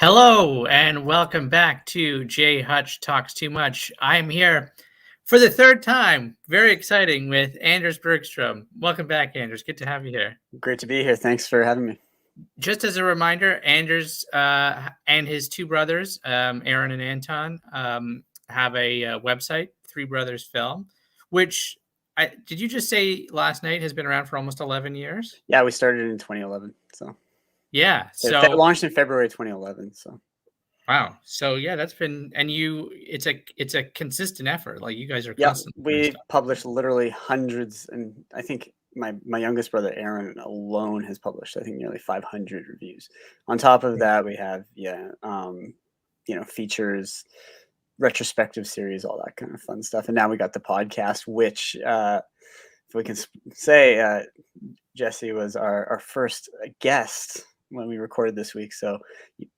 Hello and welcome back to J Hutch Talks Too Much. I'm here for the third time. Very exciting with Anders Bergstrom. Welcome back, Anders. Good to have you here. Great to be here. Thanks for having me. Just as a reminder, Anders and his two brothers, Aaron and Anton, have a website, Three Brothers Film, which did you just say last night has been around for almost 11 years? Yeah, we started in 2011. So yeah, so it launched in February 2011. So wow. So yeah, that's been it's a consistent effort. Like you guys are yeah, constantly we published literally hundreds, and I think my youngest brother Aaron alone has published I think nearly 500 reviews. On top of that, we have features, retrospective series, all that kind of fun stuff. And now we got the podcast, which if we can say, Jesse was our first guest when we recorded this week. So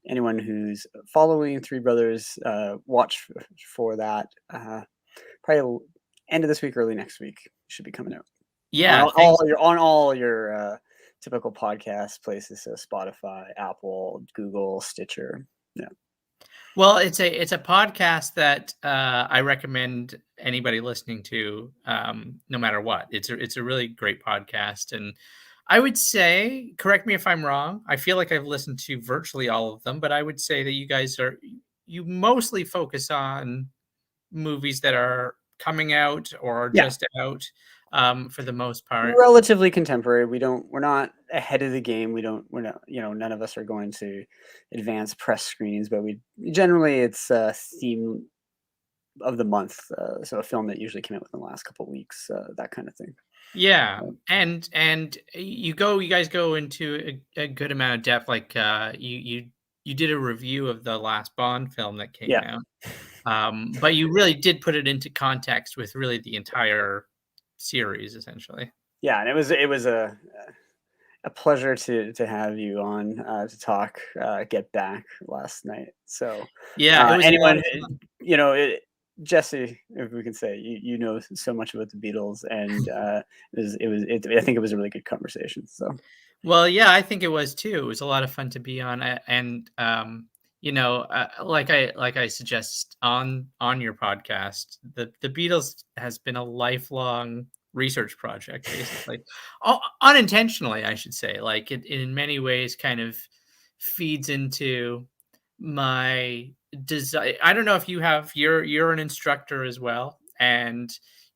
anyone who's following Three Brothers, watch for that. Probably end of this week, early next week should be coming out. Yeah, on all your typical podcast places, so Spotify, Apple, Google, Stitcher. Yeah. Well, it's a podcast that I recommend anybody listening to, no matter what. It's a really great podcast, and I would say, correct me if I'm wrong, I feel like I've listened to virtually all of them, but I would say that you mostly focus on movies that are coming out or just out, for the most part. Relatively contemporary. We're not ahead of the game. We're not, none of us are going to advance press screenings, but it's theme of the month. So a film that usually came out within the last couple of weeks, that kind of thing. Yeah, and you guys go into a good amount of depth. Like you did a review of the last Bond film that came out, but you really did put it into context with really the entire series, essentially. Yeah, and it was a pleasure to have you on to talk Get Back last night. So yeah, it was anyone Jesse, if we can say, you know so much about the Beatles, and I think it was a really good conversation. So, well, yeah, I think it was too. It was a lot of fun to be on, and like I suggest on your podcast, the Beatles has been a lifelong research project, basically, unintentionally, I should say. Like it in many ways, kind of feeds into my desire. I don't know if you're an instructor as well, and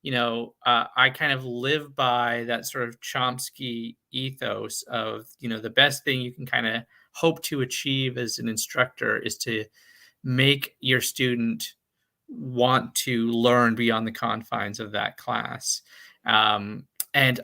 I kind of live by that sort of Chomsky ethos of the best thing you can kind of hope to achieve as an instructor is to make your student want to learn beyond the confines of that class. And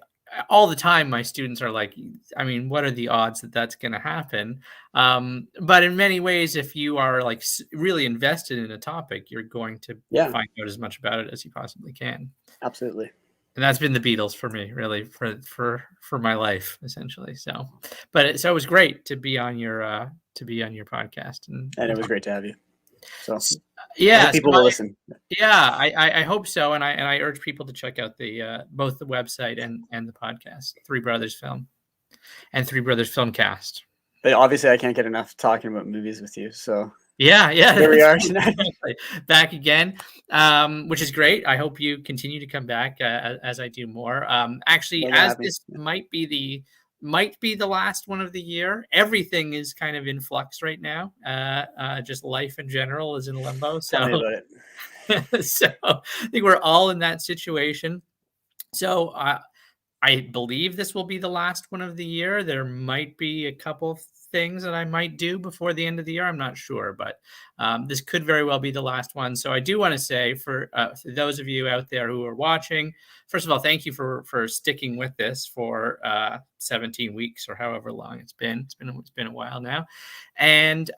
all the time my students are like, I mean, what are the odds that that's going to happen? But in many ways, if you are like really invested in a topic, you're going to find out as much about it as you possibly can. Absolutely. And that's been the Beatles for me, really, for my life, essentially. So, it was great to be on your podcast, and it was great to have you. So yeah, people will listen. Yeah, I hope so, and I urge people to check out the both the website and the podcast, Three Brothers Film, and Three Brothers Filmcast. But obviously, I can't get enough talking about movies with you. So yeah, here we are tonight. Back again, which is great. I hope you continue to come back as I do more. Actually, as this might be the last one of the year. Everything is kind of in flux right now. Just life in general is in limbo. So, tell me about it. So I think we're all in that situation. So I believe this will be the last one of the year. There might be a couple things that I might do before the end of the year. I'm not sure, but this could very well be the last one. So I do want to say for those of you out there who are watching, first of all, thank you for sticking with this for 17 weeks or however long it's been. It's been a while now. And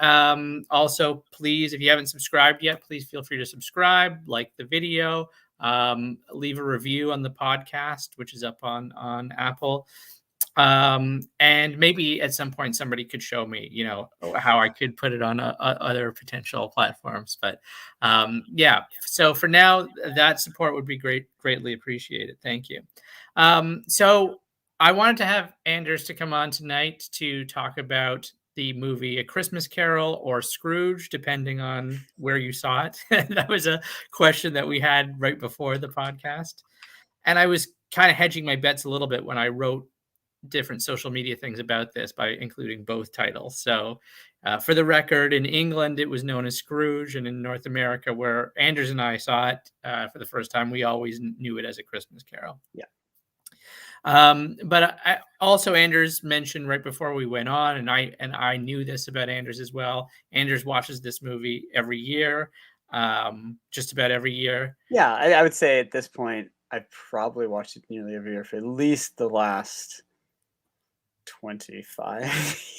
also, please, if you haven't subscribed yet, please feel free to subscribe, like the video, leave a review on the podcast, which is up on Apple. And maybe at some point somebody could show me, how I could put it on other potential platforms. But yeah, so for now, that support would be greatly appreciated. Thank you. So I wanted to have Anders to come on tonight to talk about the movie A Christmas Carol or Scrooge, depending on where you saw it. That was a question that we had right before the podcast. And I was kind of hedging my bets a little bit when I wrote different social media things about this by including both titles. So, for the record, in England, it was known as Scrooge, and in North America, where Anders and I saw it for the first time, we always knew it as A Christmas Carol. Yeah. But I also, Anders mentioned right before we went on, and I knew this about Anders as well. Anders watches this movie every year, just about every year. Yeah, I would say at this point, I've probably watched it nearly every year for at least the last 25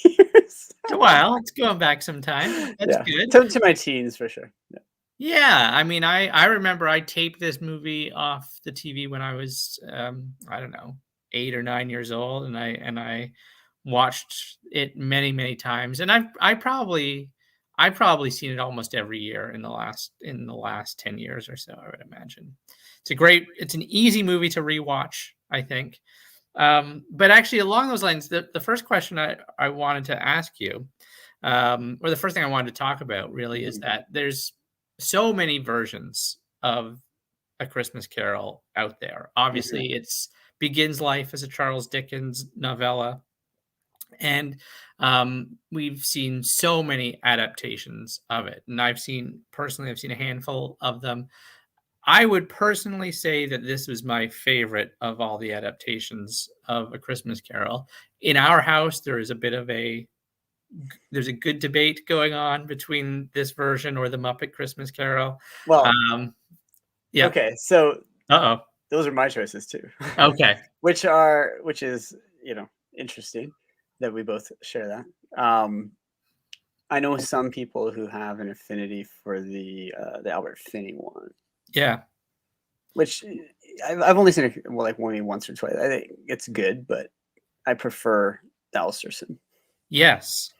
years. Well, it's going back some time. That's good. To my teens for sure. Yeah, I mean, I remember I taped this movie off the TV when I was I don't know, 8 or 9 years old, and I watched it many times, and I've probably seen it almost every year in the last 10 years or so, I would imagine. It's an easy movie to rewatch, I think. But actually, along those lines, the first question I wanted to ask you, or the first thing I wanted to talk about really, is that there's so many versions of A Christmas Carol out there. Obviously, it's begins life as a Charles Dickens novella, and we've seen so many adaptations of it. And I've seen a handful of them. I would personally say that this was my favorite of all the adaptations of A Christmas Carol. In our house, there's a good debate going on between this version or the Muppet Christmas Carol. Well, yeah. Okay, so Uh-oh. Those are my choices too. Okay. which is, interesting that we both share that. I know some people who have an affinity for the Albert Finney one. Yeah. Which I've only seen it maybe once or twice. I think it's good, but I prefer the Alastair Sim. Yes.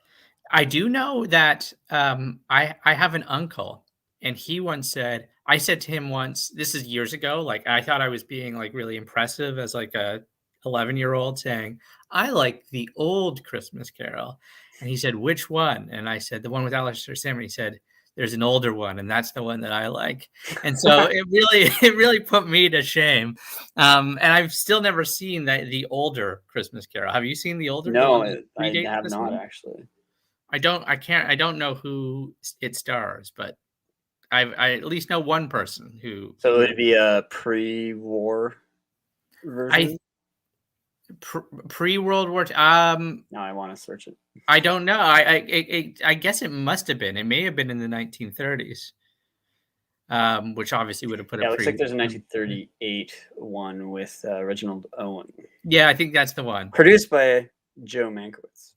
I do know that I have an uncle, and he once said, I said to him once, this is years ago, like I thought I was being like really impressive as like a 11-year-old saying, I like the old Christmas Carol. And he said, which one? And I said, the one with Alastair Sim. And he said, there's an older one, and that's the one that I like. And so it really put me to shame. And I've still never seen the older Christmas Carol. Have you seen the older? No, I have not actually. I don't know who it stars, but I at least know one person who. So it'd be a pre-war version. Pre-World War II. No, I want to search it. I don't know. I guess it must have been. It may have been in the 1930s, which obviously would have put. Yeah, it looks like there's a 1938 one with Reginald Owen. Yeah, I think that's the one. Produced by Joe Mankiewicz.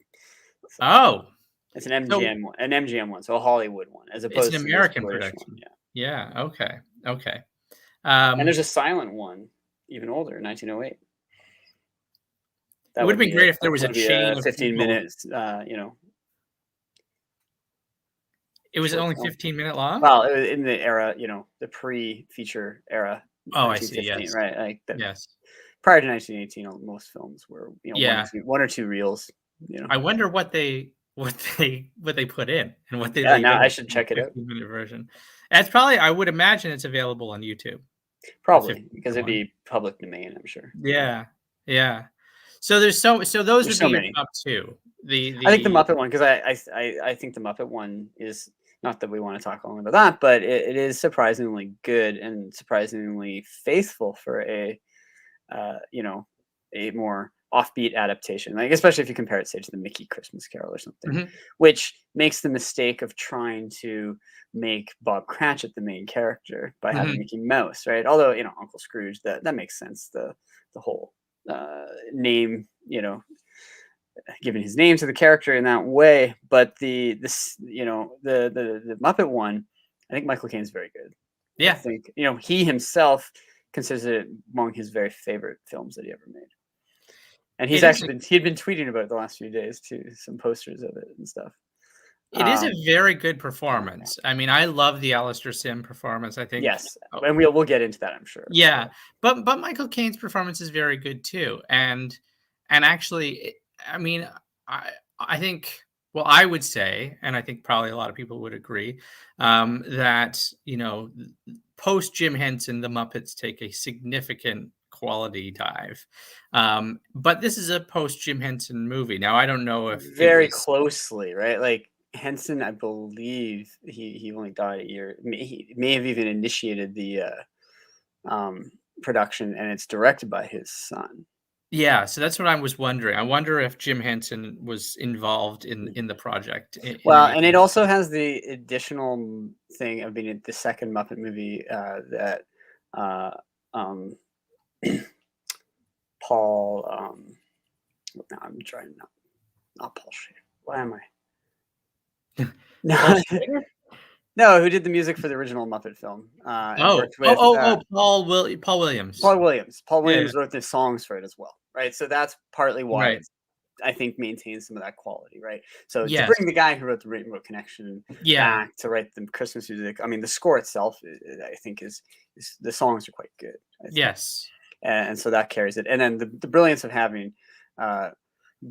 So oh, it's an MGM one, so a Hollywood one, as opposed to an American production. One. Yeah. Okay. And there's a silent one, even older, 1908. It would have been great if there was a chain of 15 minutes, It was only 15-minute long? Well, it was in the era, the pre-feature era. Oh, I see, yes. Right, like yes. Prior to 1918, most films were, one or two reels. I wonder what they put in and what they. Yeah, now I should check it out. 15-minute version. That's probably. I would imagine it's available on YouTube. Probably because it'd be public domain, I'm sure. Yeah. So those would be many. Up two. I think the Muppet one, because I think the Muppet one is, not that we want to talk only about that, but it is surprisingly good and surprisingly faithful for a more offbeat adaptation, like especially if you compare it, say, to the Mickey Christmas Carol or something, which makes the mistake of trying to make Bob Cratchit the main character by having Mickey Mouse, right? Although Uncle Scrooge, that makes sense. The whole name, giving his name to the character in that way, but the Muppet one, I think Michael Caine's very good. Yeah, I think he himself considers it among his very favorite films that he ever made. And he'd been tweeting about it the last few days too, some posters of it and stuff. It is a very good performance. I mean, I love the Alastair Sim performance. I think yes, and we'll get into that, I'm sure. Yeah, but Michael Caine's performance is very good too, and actually, I mean, I think Well, I would say, and I think probably a lot of people would agree, that, post Jim Henson, the Muppets take a significant quality dive. But this is a post Jim Henson movie. Now, I don't know if it Very was. closely, right? Like Henson, I believe he only died a year. He may have even initiated the um, production, and it's directed by his son. Yeah, so that's what I was wondering. I wonder if Jim Henson was involved in the project in Well, any and it kind. also has the additional thing of being the second Muppet movie that uh, um, Paul. No, I'm trying not Paul Schrader. Why am I? Paul No, Schrader? no. Who did the music for the original Muppet film and Oh, worked oh, with oh, oh, Paul Williams. Paul Williams. Paul Yeah, yeah, Williams wrote the songs for it as well, right? So that's partly why right. it's, I think, maintains some of that quality, right? So to Yes. bring the guy who wrote the Rainbow Connection Yeah. back to write the Christmas music, I mean, the score itself, I think, is the songs are quite good, I think, Yes. and so that carries it. And then the brilliance of having uh,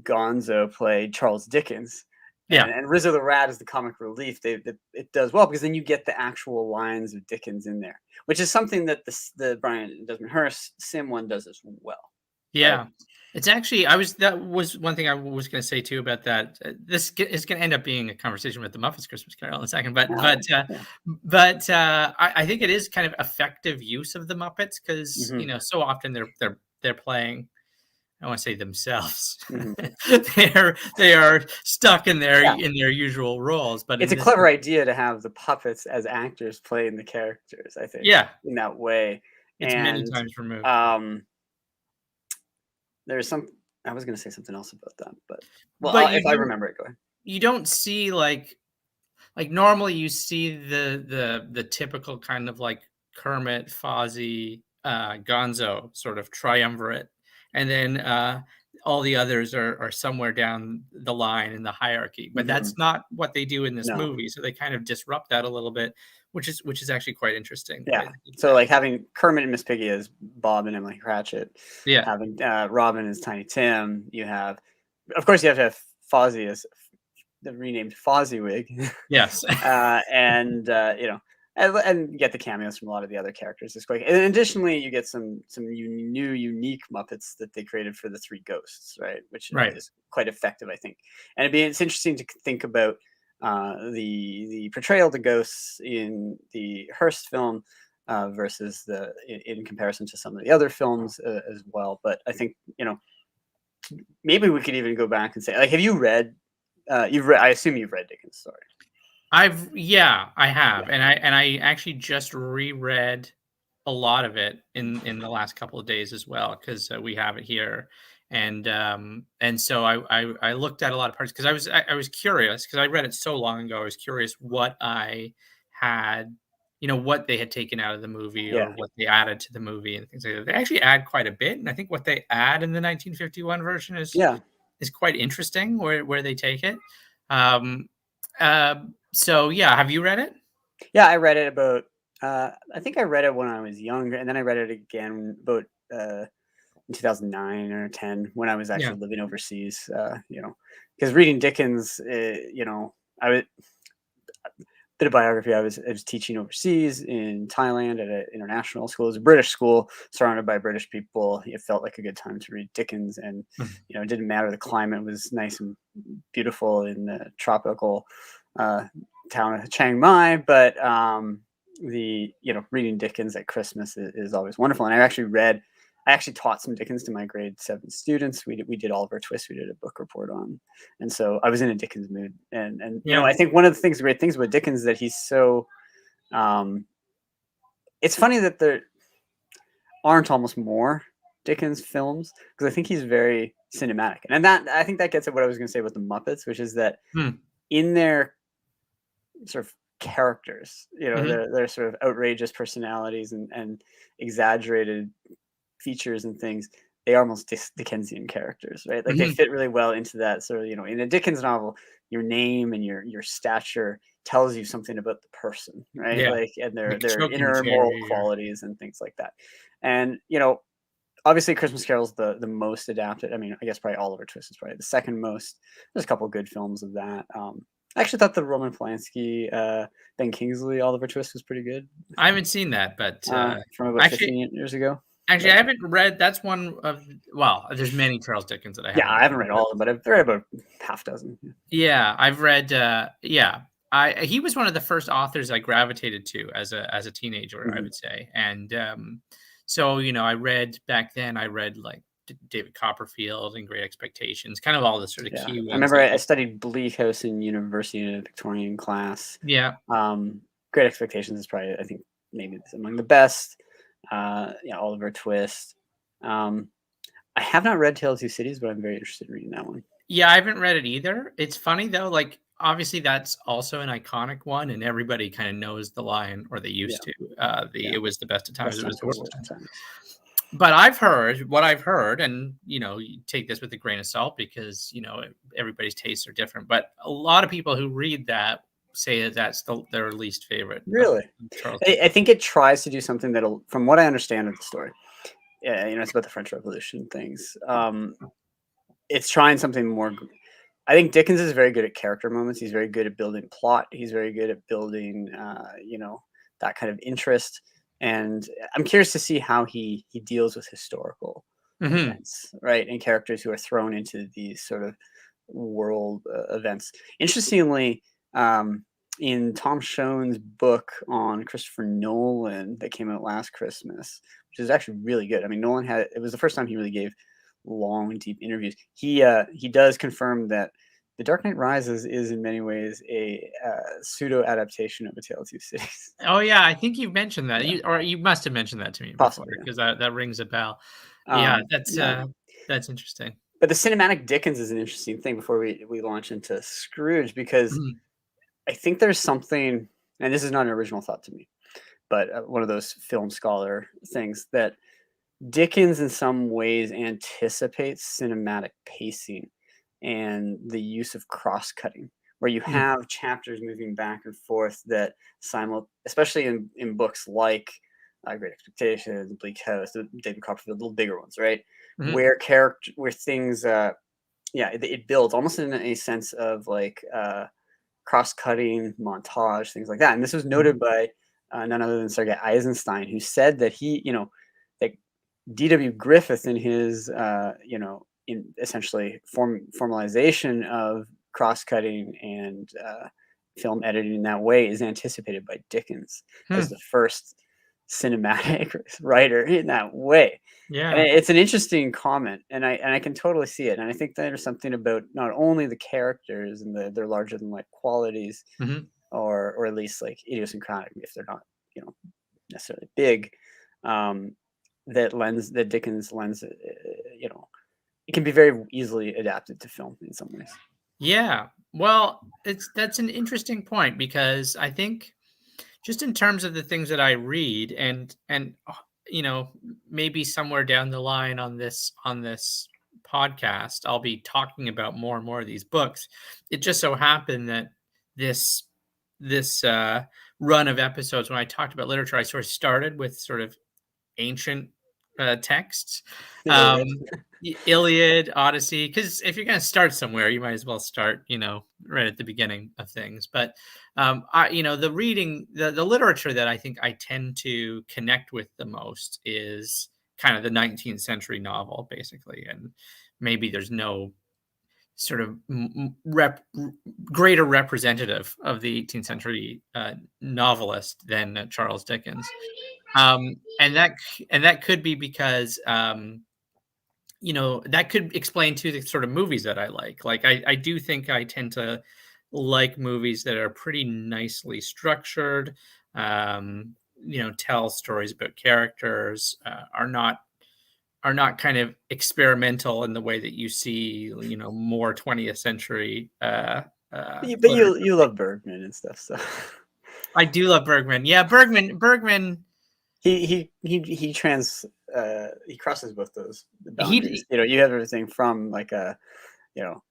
Gonzo play Charles Dickens. Yeah. And Rizzo the Rat is the comic relief. It does well because then you get the actual lines of Dickens in there, which is something that the Brian Desmond Hurst Sim one does as well, right? Yeah. It's actually that was one thing I was gonna say too about that. This is gonna end up being a conversation with the Muppets Christmas Carol in a second, but Oh, yeah. I think it is kind of effective use of the Muppets because Hmm. so often they're playing. I don't want to say themselves. Hmm. They are stuck Yeah, in their usual roles, but it's in a this, clever idea to have the puppets as actors playing the characters. I think yeah, in that way, it's many and times removed. um, there's some. I was going to say something else about that, but well, But if I remember it, go ahead. you don't see like normally you see the typical kind of like Kermit, Fozzie, Gonzo sort of triumvirate, and then all the others are somewhere down the line in the hierarchy. But Hmm. that's not what they do in this No, movie, so they kind of disrupt that a little bit, which is actually quite interesting the way yeah. they did So that. like having Kermit and Miss Piggy as Bob and Emily Cratchit, Yeah. having Robin as Tiny Tim. You have, of course, you have to have Fozzie as the renamed Fozziewig, Yes. and and you get the cameos from a lot of the other characters. It's quite, and additionally, you get some new unique Muppets that they created for the Three Ghosts, right? Which Right. is quite effective, I think. And it's interesting to think about the portrayal of the ghosts in the Hearst film versus in comparison to some of the other films as well. But I think maybe we could even go back and say, like, have you read? You've read. I assume you've read Dickens' story. Yeah, I have, Yeah. and I actually just reread a lot of it in the last couple of days as well because we have it here, and so I looked at a lot of parts because I was curious because I read it so long ago. I was curious what I had, what they had taken out of the movie or Yeah. what they added to the movie and things like that. They actually add quite a bit, and I think what they add in the 1951 version Yeah. is quite interesting where they take it. Um, so yeah, have you read it? Yeah. I read it about. I think I read it when I was younger, and then I read it again about in 2009 or 10 when I was Yeah. actually living overseas. Because reading Dickens, I was bit of biography. I was teaching overseas in Thailand at an international school. It was a British school surrounded by British people. It felt like a good time to read Dickens, and Mhm. it didn't matter. The climate was nice and beautiful in the tropical uh, town of Chiang Mai, but the reading Dickens at Christmas is always wonderful. And I actually taught some Dickens to my grade 7 students. We did Oliver Twist. We did a book report on, and so I was in a Dickens mood. And Yeah. I think one of the great things about Dickens is that he's so. Um, it's funny that there aren't almost more Dickens films because I think he's very cinematic, and that I think that gets at what I was going to say about the Muppets, which is that Hmm. in their sort of characters, Mhm. they're sort of outrageous personalities and exaggerated features and things, they are almost Dickensian characters, right? Like they Mhm. fit really well into that sort of, in a Dickens novel, your name and your stature tells you something about the person, right? Yeah. Like, and Like their choking inner moral cherry or qualities and things like that. And, obviously Christmas Carol's the most adapted. I mean, I guess probably Oliver Twist is probably the second most. There's a couple good films of that. I actually thought the Roman Polanski, Ben Kingsley Oliver Twist was pretty good. I haven't seen that, but From about actually, 15 years ago. actually, But, I haven't read. That's one of there's many Charles Dickens that I yeah, haven't I haven't read read. all of them, but I've read about half dozen. Yeah, I've read. Yeah, he was one of the first authors I gravitated to as a teenager, I Mhm. would say, and so I read back then. I read like David Copperfield and Great Expectations, kind of all the sort of Yeah, key I ones remember that I you. studied Bleak House in university in a Victorian class. Yeah, Great Expectations is probably, I think, maybe among the best. Yeah, Oliver Twist. Um, I have not read Tale of Two Cities, but I'm very interested in reading that one. yeah, I haven't read it either. It's funny though, like obviously that's also an iconic one, and everybody kind of knows the line, or they Yeah, used to. yeah. It was the best of times. Best It was times the were the worst of worst times. of times. But what I've heard, and you take this with a grain of salt because everybody's tastes are different. But a lot of people who read that say that that's their least favorite of Really, Charles I Dickens. think it tries to do something that'll, from what I understand of the story. Yeah, it's about the French Revolution things. It's trying something more. I think Dickens is very good at character moments. He's very good at building plot. He's very good at building, that kind of interest. And I'm curious to see how he deals with historical Hmm. events, right, and characters who are thrown into these sort of world events. Interestingly, um, in Tom Schoen's book on Christopher Nolan that came out last Christmas, which is actually really good. I mean, Nolan had it was the first time he really gave long, deep interviews. He does confirm that The Dark Knight Rises is in many ways a pseudo adaptation of A Tale of Two Cities. Oh yeah, I think you've mentioned that. Yeah, You must have mentioned that to me before possibly. because that rings a bell. Yeah. Yeah, Yeah. that's interesting. But the cinematic Dickens is an interesting thing before we launch into Scrooge, because Mhm. I think there's something, and this is not an original thought to me, but one of those film scholar things, that Dickens in some ways anticipates cinematic pacing and the use of cross-cutting, where you Mhm. have chapters moving back and forth that especially in books like Great Expectations, Bleak House, the David Copperfield, little bigger ones, right? Mhm. Where things, yeah, it builds almost in a sense of like cross-cutting montage, things like that. And this was Mhm. noted by none other than Sergei Eisenstein, who said that that D.W. Griffith in his, in essentially formalization of cross-cutting and film editing in that way is anticipated by Dickens as Hmm. the first cinematic writer in that way. And Yeah. it's an interesting comment, and I can totally see it. And I think there's something about not only the characters and their larger than life qualities, Mhm. or at least like idiosyncratic if they're not necessarily big, um, that Dickens lends, it can be very easily adapted to film in some ways. Yeah. Well, that's an interesting point because I think just in terms of the things that I read maybe somewhere down the line on this podcast I'll be talking about more and more of these books. It just so happened that this this run of episodes when I talked about literature I sort of started with sort of ancient texts. The Iliad. Um, Iliad, Odyssey, because if you're going to start somewhere, you might as well start, right at the beginning of things. But the reading, the literature that I think I tend to connect with the most is kind of the 19th century novel, basically. And maybe there's no sort of greater representative of the 18th century novelist than Charles Dickens. And that could be because that could explain too the sort of movies that I like. Like I do think I tend to like movies that are pretty nicely structured, tell stories about characters, are not kind of experimental in the way that you see, more 20th century But literature. you love Bergman and stuff, so I do love Bergman. Yeah, Bergman. he crosses both those boundaries. He You have everything from like a you know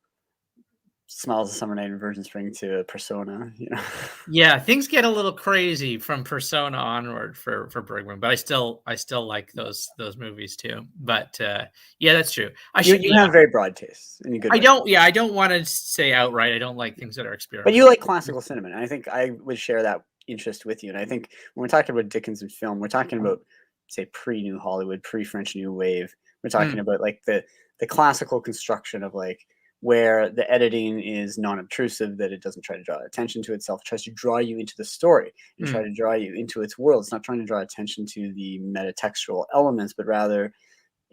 Smells of Summer Night and Virgin Spring to Persona, you know. Yeah, things get a little crazy from Persona onward for Bergman, but I still like those movies too. But yeah, that's true. I You should you yeah, have very broad tastes in a good way. I don't want to say outright I don't like things that are But you experimental. like classical cinema, and I think I would share that interest with you. And I think when we're talking about Dickens and film, we're talking about, say, pre-New Hollywood, pre-French New Wave. We're talking Mm, about like the classical construction of like where the editing is non-obtrusive, that it doesn't try to draw attention to itself, it tries to draw you into the story and try mm, to draw you into its world. It's not trying to draw attention to the metatextual elements, but rather,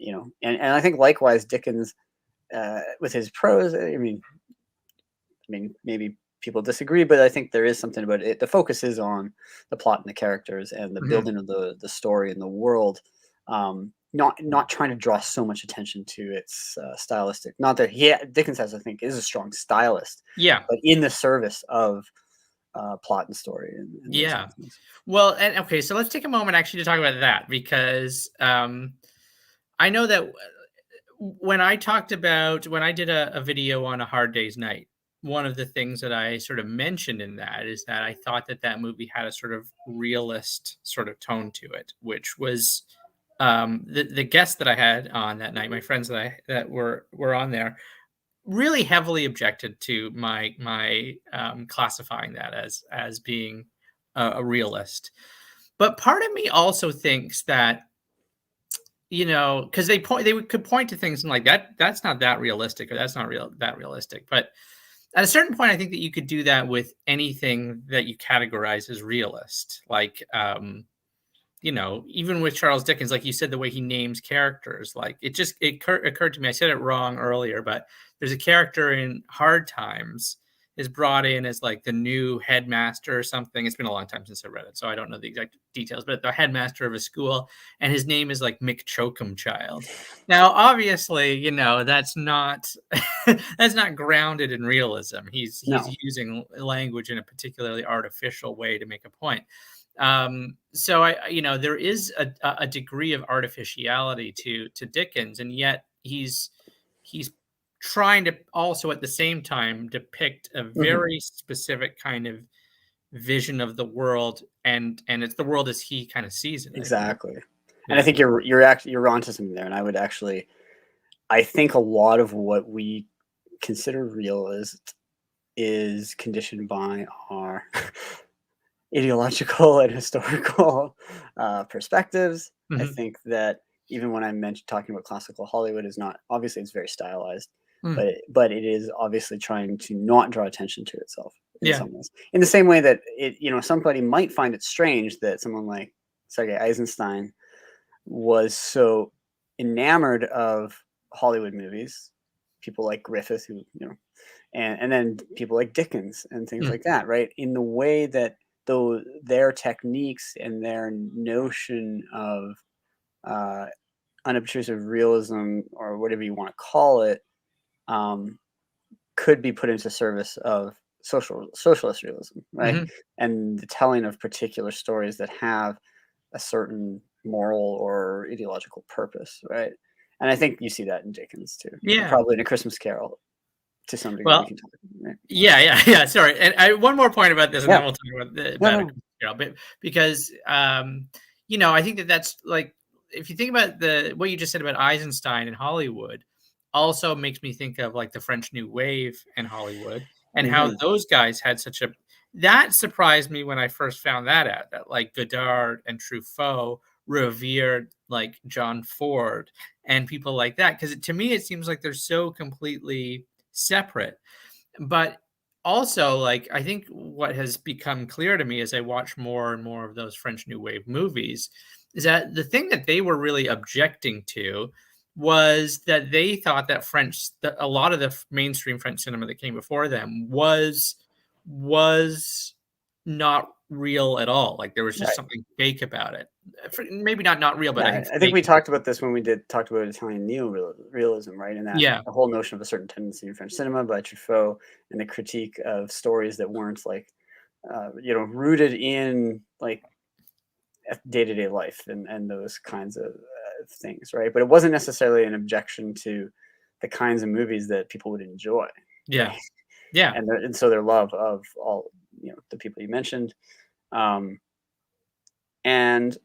and I think likewise Dickens with his prose. I mean, maybe people disagree, but I think there is something about it. The focus is on the plot and the characters and the mhm. building of the story and the world. Not trying to draw so much attention to its stylistic. Not that Dickens has, I think, is a strong stylist, Yeah, but in the service of plot and story and those kind yeah. of things. Well, and okay, so let's take a moment actually to talk about that because I know that when I did a video on A Hard Day's Night, one of the things that I sort of mentioned in that is that I thought that that movie had a sort of realist sort of tone to it, which was the guests that I had on that night, my friends that were on there, really heavily objected to my classifying that as being a realist. But part of me also thinks that because could point to things and like that's not that realistic or that's not that realistic. But at a certain point, I think that you could do that with anything that you categorize as realist. Like even with Charles Dickens, like you said, the way he names characters, like occurred to me. I said it wrong earlier, but there's a character in Hard Times is brought in as like the new headmaster or something. It's been a long time since I read it, so I don't know the exact details, but the headmaster of a school, and his name is like Mick Choke'em Now, obviously, that's not that's not grounded in realism. He's No, using language in a particularly artificial way to make a point. So there is a degree of artificiality to Dickens, and yet he's trying to also at the same time depict a hmm very specific kind of vision of the world, and it's the world as he kind of sees it, I think. exactly. And I Yeah. think you're onto something there. And I think a lot of what we consider realist is conditioned by our ideological and historical perspectives. I Mhm. think that even when I mentioned talking about classical Hollywood is not obviously it's very stylized, Mm. but it is obviously trying to not draw attention to itself in Yeah. some ways. In the same way that somebody might find it strange that someone like Sergei Eisenstein was so enamored of Hollywood movies, people like Griffith, who and then people like Dickens and things Mm. like that, right? In the way that though their techniques and their notion of uh, unobtrusive realism or whatever you want to call it um, could be put into service of socialist realism, right? Mhm. And the telling of particular stories that have a certain moral or ideological purpose, right? And I think you see that in Dickens too, and Yeah. probably in A Christmas Carol to some degree. We Well, can talk, right? yeah, yeah, yeah. Sorry, and one more point about this, and Yeah, then we'll talk no, about it. no, But because I think that's like if you think about the what you just said about Eisenstein in Hollywood, also makes me think of like the French New Wave in Hollywood and how hmm those guys had such a that surprised me when I first found that out that like Godard and Truffaut revered like John Ford and people like that because to me it seems like they're so completely separate but also, like, I think what has become clear to me as I watch more and more of those French New Wave movies is that the thing that they were really objecting to was that they thought that a lot of the mainstream French cinema that came before them was not real at all. Like there was just right. something fake about it. Maybe not real, but I Yeah, think I think fake. we talked about this when we talked about Italian neo-realism, right? And that Yeah. the whole notion of a certain tendency in French cinema by Truffaut and the critique of stories that weren't like, rooted in like day-to-day life and those kinds of things, right? But it wasn't necessarily an objection to the kinds of movies that people would enjoy, Yeah. right? Yeah. and so their love of all, the people you mentioned. Um, and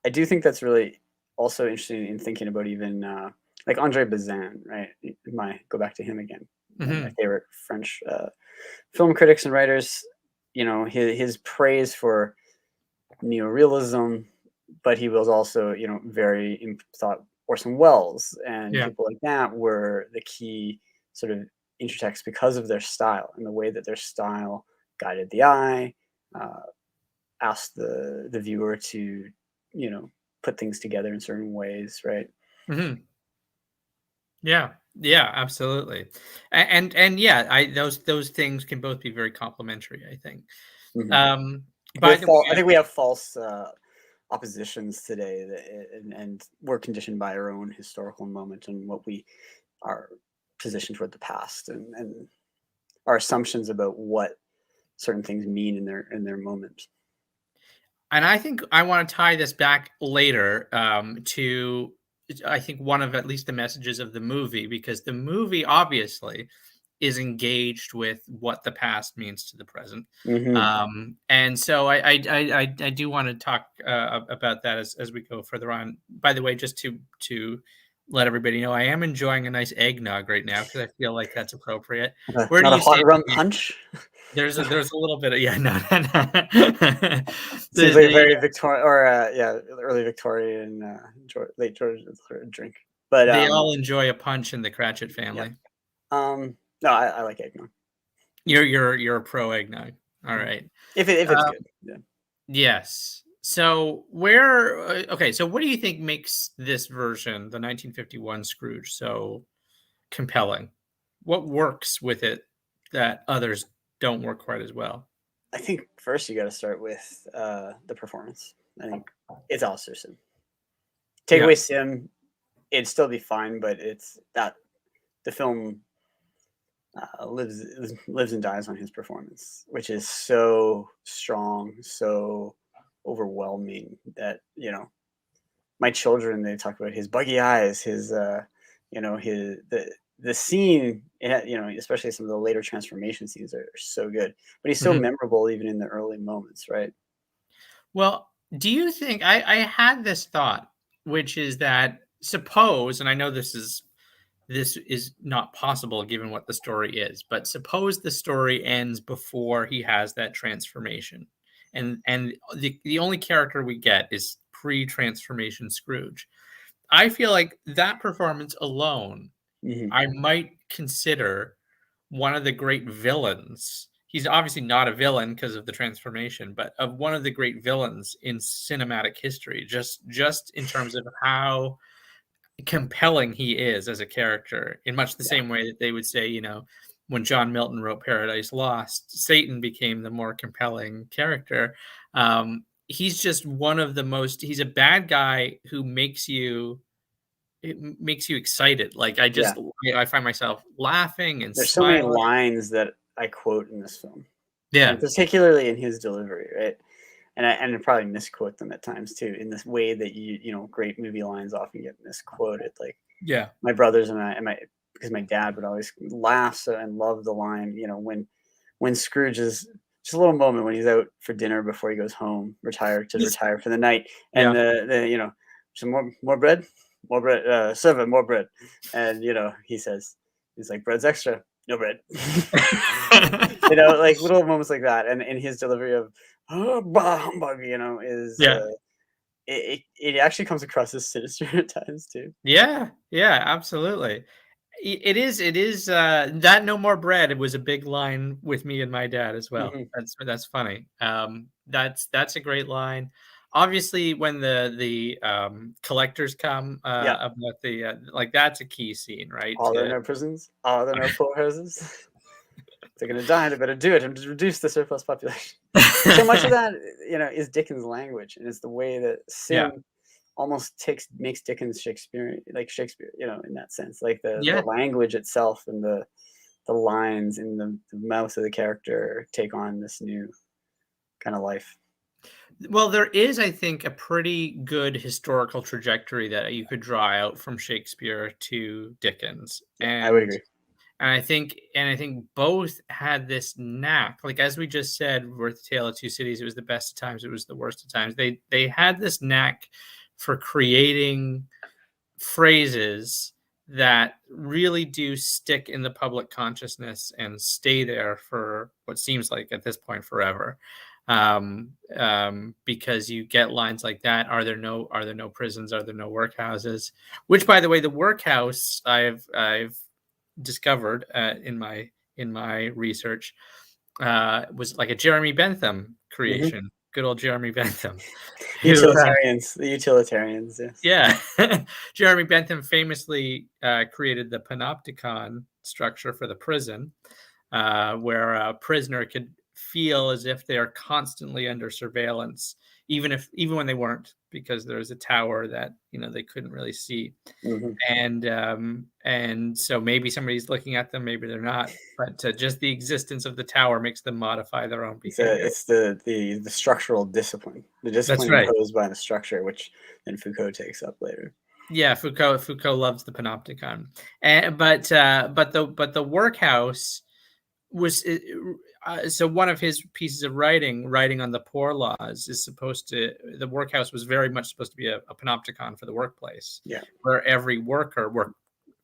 I do think that's really also interesting in thinking about even like Andre Bazin, right? My go back to him again. One of my Hmm. favorite French film critics and writers. His praise for neorealism, but he was also, very thought Orson Welles and Yeah. people like that were the key sort of intertext because of their style and the way that their style guided the eye, uh, asked the viewer to, you know, put things together in certain ways, right? Hmm. Yeah. Yeah, absolutely. And yeah, I those things can both be very complementary, I think. Hmm. Um, by the way, I think we have false oppositions today, and we're conditioned by our own historical moment and what we are positioned toward the past, and our assumptions about what certain things mean in their moment. and I think I want to tie this back later to I think one of at least the messages of the movie, because the movie obviously is engaged with what the past means to the present. Hmm. And so I do want to talk about that as we go further on. By the way, just to let everybody know, I am enjoying a nice eggnog right now because I feel like that's appropriate. Where do Not a you hot stand? rum punch. There's a little bit of, yeah, no, Seems like a the very Victorian or yeah, early Victorian, late George drink. But they all enjoy a punch in the Cratchit yeah. family. No, I like eggnog. You're a pro eggnog. All Mhm. right. If it's good. Yeah. Yes. So where okay, so what do you think makes this version, the 1951 Scrooge, so compelling? What works with it that others don't work quite as well? I think first you got to start with the performance. I think it's Alastair Sim. Take Yeah. away Sim, it'd still be fine, but it's that the film lives and dies on his performance, which is so strong, so overwhelming that my children, they talk about his buggy eyes, his his the scene, especially some of the later transformation scenes are so good, but he's so Mhm. memorable even in the early moments, right? Well, do you think I had this thought, which is that suppose, and I know this is not possible given what the story is, but suppose the story ends before he has that transformation. And the only character we get is pre-transformation Scrooge. I feel like that performance alone, Hmm. I might consider one of the great villains. He's obviously not a villain because of the transformation, but of one of the great villains in cinematic history, just in terms of how compelling he is as a character, in much the Yeah, same way that they would say, when John Milton wrote Paradise Lost, Satan became the more compelling character. He's just one of the most, he's a bad guy who makes you excited. Like yeah. I find myself laughing and There's so many smiling. lines that I quote in this film, and Yeah. particularly in his delivery, right? And I probably misquote them at times too, in this way that great movie lines often get misquoted. Like Yeah. my brothers and I, and my because my dad would always laugh and love the line, when Scrooge is just a little moment when he's out for dinner before he goes home, retire for the night, and Yeah. some more bread, serve it, more bread, and he's like, bread's extra, no bread. Like little moments like that, and his delivery of bah humbug, is Yeah. it actually comes across as sinister at times too. Yeah. Yeah, absolutely. It is, that "No More Bread" it was a big line with me and my dad as well. Hmm. That's funny. That's a great line. Obviously, when the collectors come, Yeah. about like, that's a key scene, right? Are there To no prisons? Are there no poorhouses? They're going to die. They better do it and reduce the surplus population. And so much of that, is Dickens' language, and it's the way that Yeah. Sim almost makes Dickens Shakespeare, like Shakespeare, in that sense, like the Yeah. language itself and the lines in the mouth of the character take on this new kind of life. Well, there is, I think, a pretty good historical trajectory that you could draw out from Shakespeare to Dickens, Yeah, I would agree. And I think both had this knack, like as we just said, with Tale of Two Cities, it was the best of times, it was the worst of times. They had this knack for creating phrases that really do stick in the public consciousness and stay there for what seems like at this point forever. Because you get lines like that: "Are there no prisons? Are there no workhouses?" Which, by the way, the workhouse I've discovered in my research was like a Jeremy Bentham Hmm. creation. Good old Jeremy Bentham, who Utilitarians, the utilitarians, yes. yeah, Jeremy Bentham famously created the panopticon structure for the prison, where a prisoner could feel as if they are constantly under surveillance, even when they weren't, because there's a tower that they couldn't really see, Hmm. and so maybe somebody's looking at them, maybe they're not, but just the existence of the tower makes them modify their own behavior. It's the structural discipline, the That's discipline right. imposed by the structure, which then Foucault takes up later. Yeah, Foucault loves the panopticon, and but the workhouse was so one of his pieces of writing on the poor laws is supposed to the workhouse was very much supposed to be a panopticon for the workplace, Yeah. where every worker, where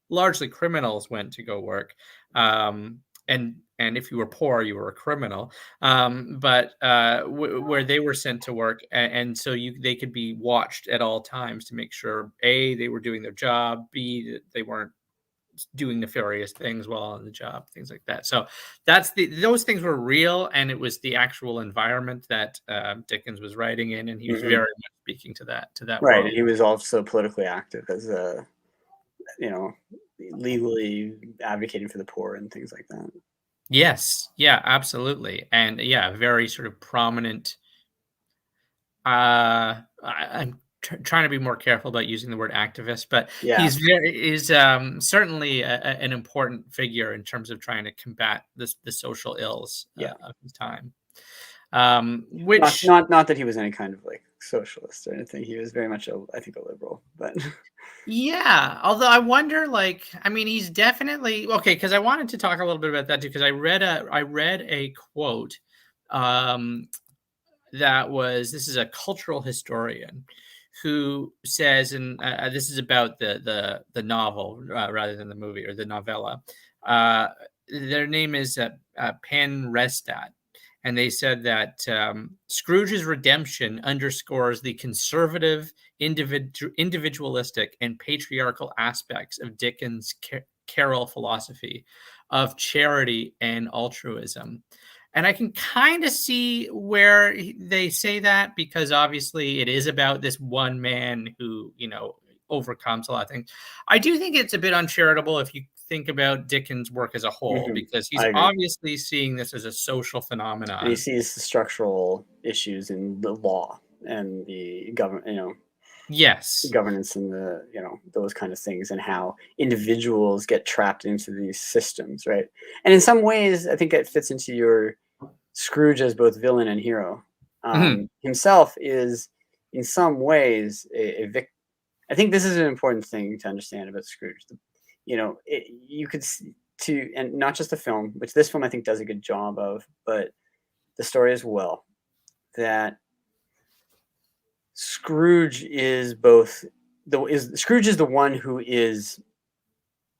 largely criminals, went to go work, and if you were poor, you were a criminal, but where they were sent to work, and so they could be watched at all times to make sure, A, they were doing their job, B, that they weren't doing nefarious things while on the job, things like that. So those things were real, and it was the actual environment that Dickens was writing in, and he was Hmm. very much speaking to that Right. world. And he was also politically active as you know, legally advocating for the poor and things like that. Yes, yeah, absolutely, and yeah, very sort of prominent. I'm trying to be more careful about using the word activist, but Yeah. he's certainly an important figure in terms of trying to combat the social ills Yeah. of his time. Not Which not not that he was any kind of like socialist or anything. He was very much I think a liberal, but Yeah, although I wonder, like, I mean, he's definitely okay, because I wanted to talk a little bit about that too, because I read a quote, um, that was this is a cultural historian who says, and this is about the novel, rather than the movie or the novella. Uh, their name is Penn Restat, and they said that Scrooge's redemption underscores the conservative, individualistic, and patriarchal aspects of Dickens' Carroll philosophy of charity and altruism. And I can kind of see where they say that, because obviously it is about this one man who, overcomes a lot of things. I do think it's a bit uncharitable if you think about Dickens' work as a whole, hmm, because he's I agree. obviously seeing this as a social And he phenomenon. sees the structural issues in the law and the government, Yes. governance and those kind of things, and how individuals get trapped into these systems, right? And in some ways, I think it fits into your Scrooge as both villain and hero. Mhm. Himself is, in some ways, a victim. I think this is an important thing to understand about Scrooge. You could see and not just the film, which this film I think does a good job of, but the story as well. That Scrooge is both Scrooge is the one who is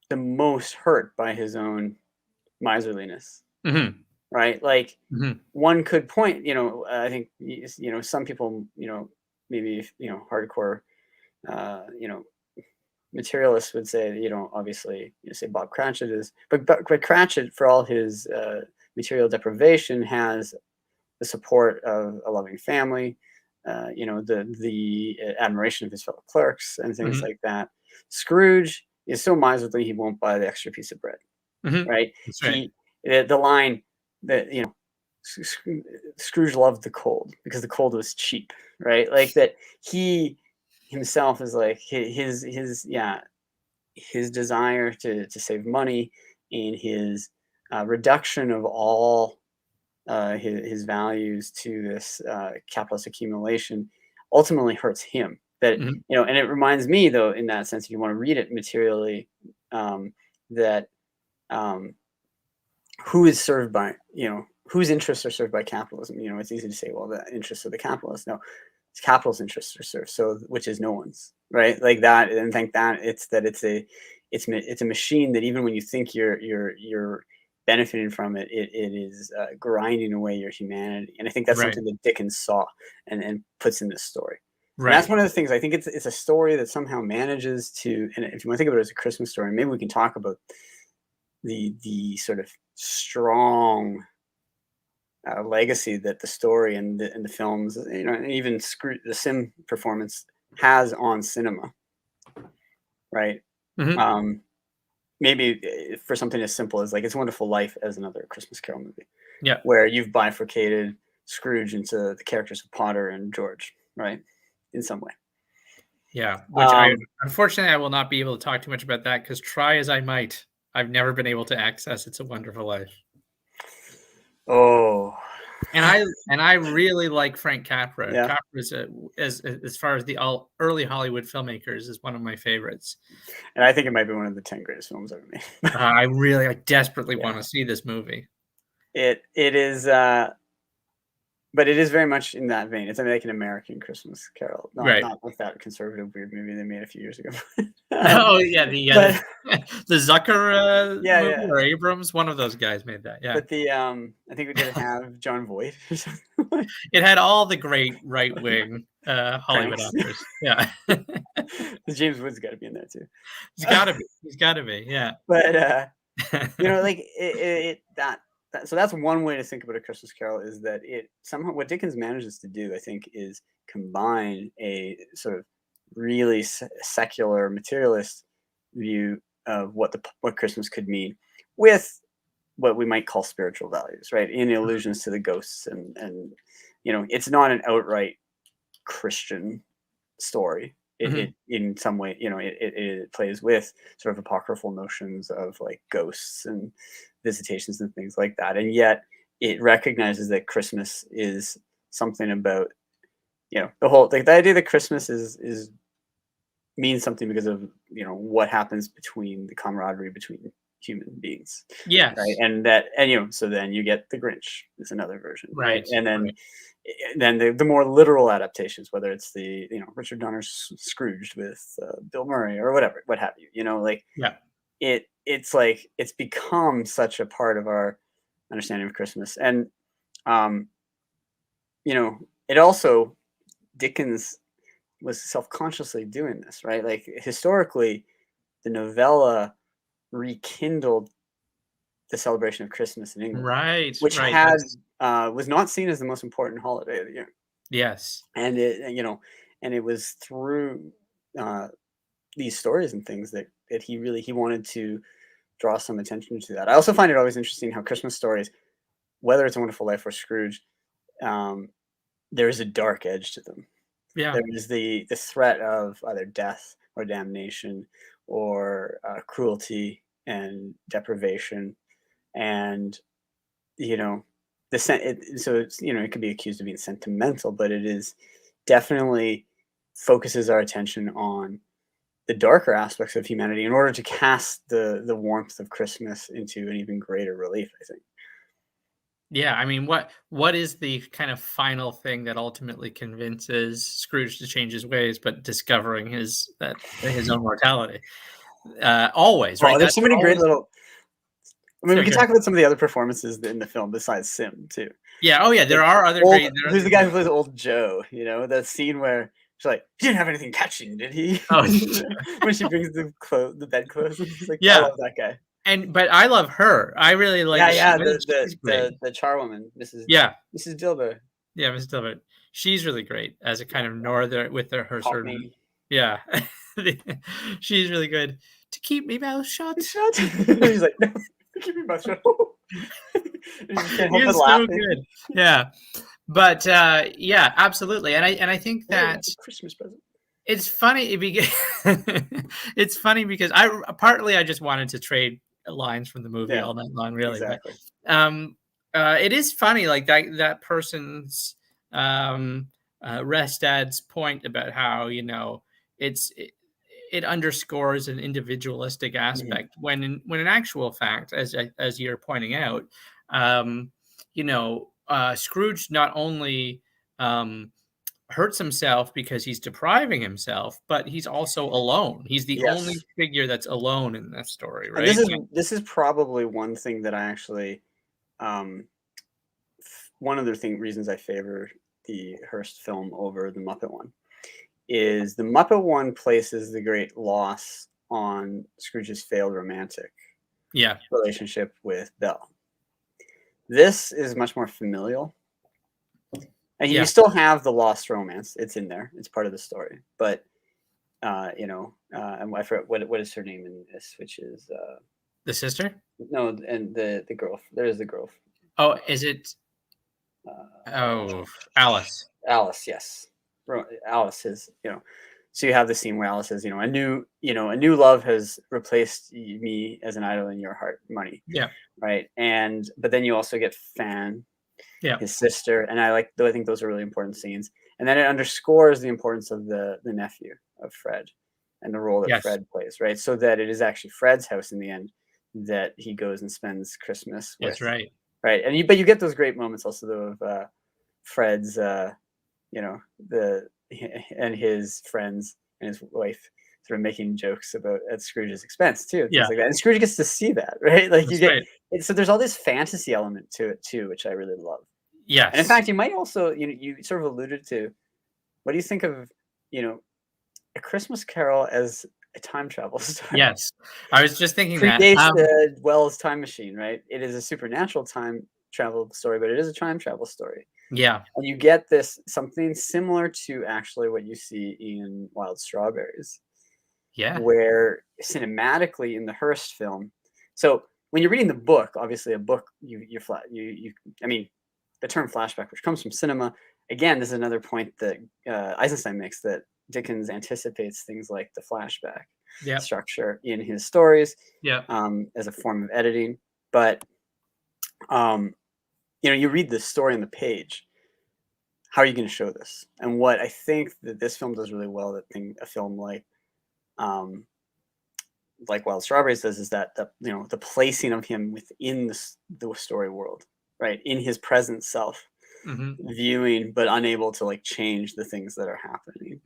the most hurt by his own miserliness, Mhm. right? Like, Mhm. one could point, I think, some people, maybe, hardcore, uh, you know, materialists would say, obviously, say Bob Cratchit is, but Cratchit, for all his material deprivation, has the support of a loving family, the admiration of his fellow clerks and things Mhm. like that. Scrooge is so miserly he won't buy the extra piece of bread, Mhm. right? That's right. The line that Scrooge loved the cold because the cold was cheap, right? Like that he himself is like his desire to save money and his reduction of all his values to this capitalist accumulation ultimately hurts him. That Mhm. and it reminds me, though, in that sense, if you want to read it materially, that um, who is served by, whose interests are served by capitalism. It's easy to say, well, the interests of the capitalists. No, it's capital's interests are served, so which is no one's, right? Like that, and think that it's a machine that even when you think you're benefiting from it, it is grinding away your humanity. And I think that's Right. something that Dickens saw and puts in this story. And that's Right. one of the things I think it's a story that somehow manages to. And if you want to think of it as a Christmas story, maybe we can talk about the sort of strong legacy that the story and the films, and even the Sim performance has on cinema, right? Hmm. Um, Maybe for something as simple as like It's a Wonderful Life as another Christmas Carol movie, Yeah. where you've bifurcated Scrooge into the characters of Potter and George, right? In some way. Yeah. Which I Um, unfortunately I will not be able to talk too much about that because try as I might, I've never been able to access It's a Wonderful Life. oh, And I really like Frank Capra. yeah. Capra is as far as the early Hollywood filmmakers is one of my favorites. And I think it might be one of the 10 greatest films ever made. I desperately Yeah. want to see this movie. It is but it is very much in that vein. It's like an American Christmas Carol, not Right. not like that conservative weird movie they made a few years ago. Oh yeah, But the Zucker yeah, movie yeah. or Abrams, one of those guys made that. Yeah, But I think we did have John Voight or something. it had all the great right wing Hollywood Cranks. actors. Yeah, James Woods got to be in there too. he's got to be. He's got to be. Yeah. But like so that's one way to think about A Christmas Carol, is that it somehow, what Dickens manages to do, I think, is combine a sort of really secular materialist view of what Christmas could mean with what we might call spiritual values, right? In allusions to the ghosts, and it's not an outright Christian story. It Mhm. in some way, it plays with sort of apocryphal notions of like ghosts and visitations and things like that, and yet it recognizes that Christmas is something about, the whole the idea that Christmas is means something because of what happens between the camaraderie between human beings, right? Yes. And so then you get the Grinch is another version, right? Right. And then Right. the more literal adaptations, whether it's the Richard Donner's Scrooged with Bill Murray or whatever, what have you, like Yeah. it's like it's become such a part of our understanding of Christmas. And um, it also, Dickens was self-consciously doing this, right? Like historically, the novella rekindled the celebration of Christmas in England, Right. which Right. had That's was not seen as the most important holiday of the year. yes. And it was through uh, these stories and things that he wanted to draw some attention to that. I also find it always interesting how Christmas stories, whether it's A Wonderful Life or Scrooge, um, there is a dark edge to them. Yeah. There is the threat of either death or damnation, or cruelty and deprivation, and you know so it's, it could be accused of being sentimental, but it is definitely focuses our attention on the darker aspects of humanity in order to cast the warmth of Christmas into an even greater relief, I think. Yeah, I mean, what is the kind of final thing that ultimately convinces Scrooge to change his ways, but discovering his own mortality? Always, right? Oh, there's That's so many great always little. I mean, we so can good. talk about some of the other performances in the film besides Sim too. Yeah, oh yeah, Like there are who's other the guy great who plays old Joe? That scene where she's like, "He didn't have anything catching, did he?" oh, When she brings the bedclothes, and he's like, "I yeah, love that guy." but I love her. I really Yeah, like yeah, I think she's great. the charwoman, Yeah, Mrs. Dilber, yeah, Miss Dilbert. She's really great as a kind of northern with her sort of Cockney. yeah. She's really good. To keep me mouth shut. Shut. He's like, "No, keep your mouth shut." And you just can't He help but is so laughing. good. Yeah. But, yeah, absolutely, and I think Hey, that that's a Christmas present. it's funny because it's funny because I just wanted to trade lines from the movie Yeah, all night long, really, but, exactly. um, it is funny, like, that person's, um, Restad's point about how, it's it underscores an individualistic aspect when in actual fact, as you're pointing out, um, Scrooge not only um, hurts himself because he's depriving himself, but he's also alone. He's the only Yes. figure that's alone in that story, And right? this is probably one thing that I actually, um, one of the reasons I favor the Hearst film over the Muppet one is the Muppet one places the great loss on Scrooge's failed romantic Yeah. relationship with Belle. This is much more familial. And you Yeah. still have the lost romance. It's in there. It's part of the story. But and I forget what is her name in this, which is The sister? no, and the girl. There is the girl. Oh, is it? Uh, Oh, Alice. Alice, yes. Alice is, so you have the scene where Alice says, a new love has replaced me as an idol in your heart, money, Yeah. right? But then you also get Fan, Yeah. his sister, and I think those are really important scenes. And then it underscores the importance of the nephew of Fred and the role that Yes. Fred plays, right? So that it is actually Fred's house in the end that he goes and spends Christmas with. That's right. Right, but you get those great moments also though of Fred's, and his friends and his wife sort of making jokes at Scrooge's expense too, things Yeah. like that. And Scrooge gets to see that, right? Like That's right. so there's all this fantasy element to it too, which I really love. Yes. And in fact, you might also, you sort of alluded to, what do you think of, A Christmas Carol as a time travel story? Yes. I was just thinking that. Predates the Wells time machine, right? It is a supernatural time travel story, but it is a time travel story. Yeah. And you get this something similar to actually what you see in Wild Strawberries. Yeah. Where cinematically in the Hearst film, so when you're reading the book, obviously a book, I mean, the term flashback, which comes from cinema, again, this is another point that Eisenstein makes, that Dickens anticipates things like the flashback structure in his stories, as a form of editing. But you read the story on the page. How are you going to show this? And what I think that this film does really well, a film like Wild Strawberries does, is that the placing of him within the story world, right, in his present self, viewing but unable to like change the things that are happening,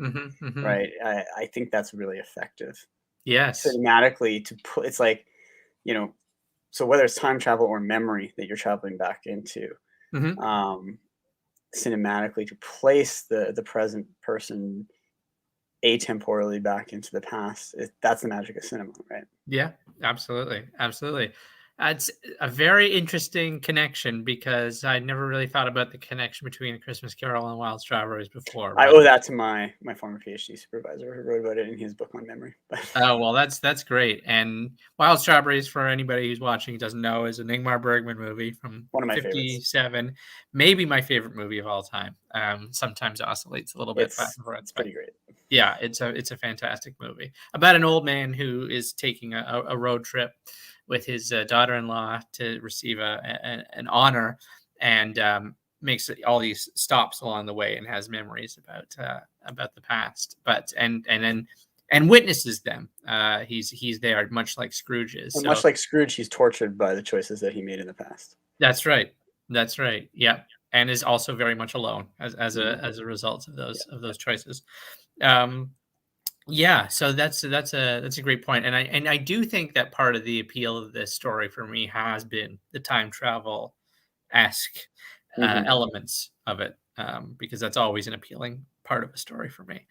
right? I think that's really effective. Yes. Cinematically, it's like, so whether it's time travel or memory that you're traveling back into, cinematically to place the present person atemporally back into the past, that's the magic of cinema, right? Yeah, absolutely. It's a very interesting connection, because I never really thought about the connection between A Christmas Carol and Wild Strawberries before. I owe that to my former PhD supervisor, who wrote about it in his book on memory. Oh, well, that's great. And Wild Strawberries, for anybody who's watching doesn't know, is an Ingmar Bergman movie from one of my 57, favorites. maybe my favorite movie of all time. Sometimes oscillates a little bit. It's pretty great. Yeah, it's a fantastic movie about an old man who is taking a road trip with his daughter-in-law to receive an honor, and makes all these stops along the way and has memories about the past, and witnesses them. He's there, much like Scrooge is. And much like Scrooge, he's tortured by the choices that he made in the past. That's right. Yeah, and is also very much alone as a result of those choices. Yeah, so that's a great point, and I do think that part of the appeal of this story for me has been the time travel-esque elements of it, because that's always an appealing part of a story for me.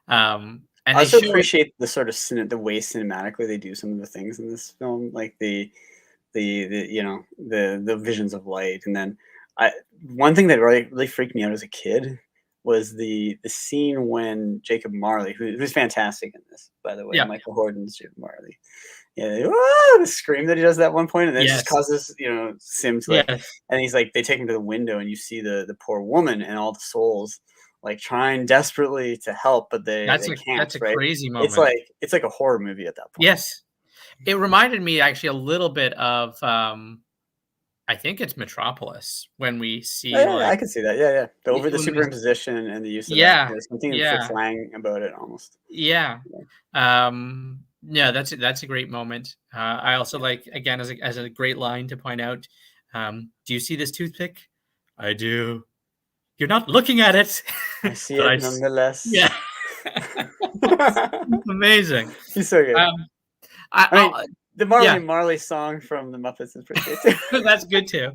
And I also appreciate the sort of the way cinematically they do some of the things in this film, like the visions of light. And then one thing that really freaked me out as a kid was the scene when Jacob Marley, who's fantastic in this, by the way, Michael Horton's Jacob Marley. Yeah, the scream that he does at one point, and then it just causes Sim to and he's like, they take him to the window, and you see the poor woman and all the souls like trying desperately to help, but they can't. That's a right? crazy moment. It's like a horror movie at that point. Yes, it reminded me actually a little bit of I I think it's Metropolis when we Oh, see, yeah, like, I can see that. Yeah, yeah. The when we superimposition and the use of that. yeah, There's something Fritz yeah, Lang about it almost. yeah. Yeah. Yeah, that's a great moment. I also Yeah. like, again, as a great line to point out, "Do you see this toothpick? I do. You're not looking at it, I see but it nonetheless. yeah." Amazing. He's so good. Um, I I mean, I'll the Marley yeah, and Marley song from the Muppets is pretty good too. that's good too.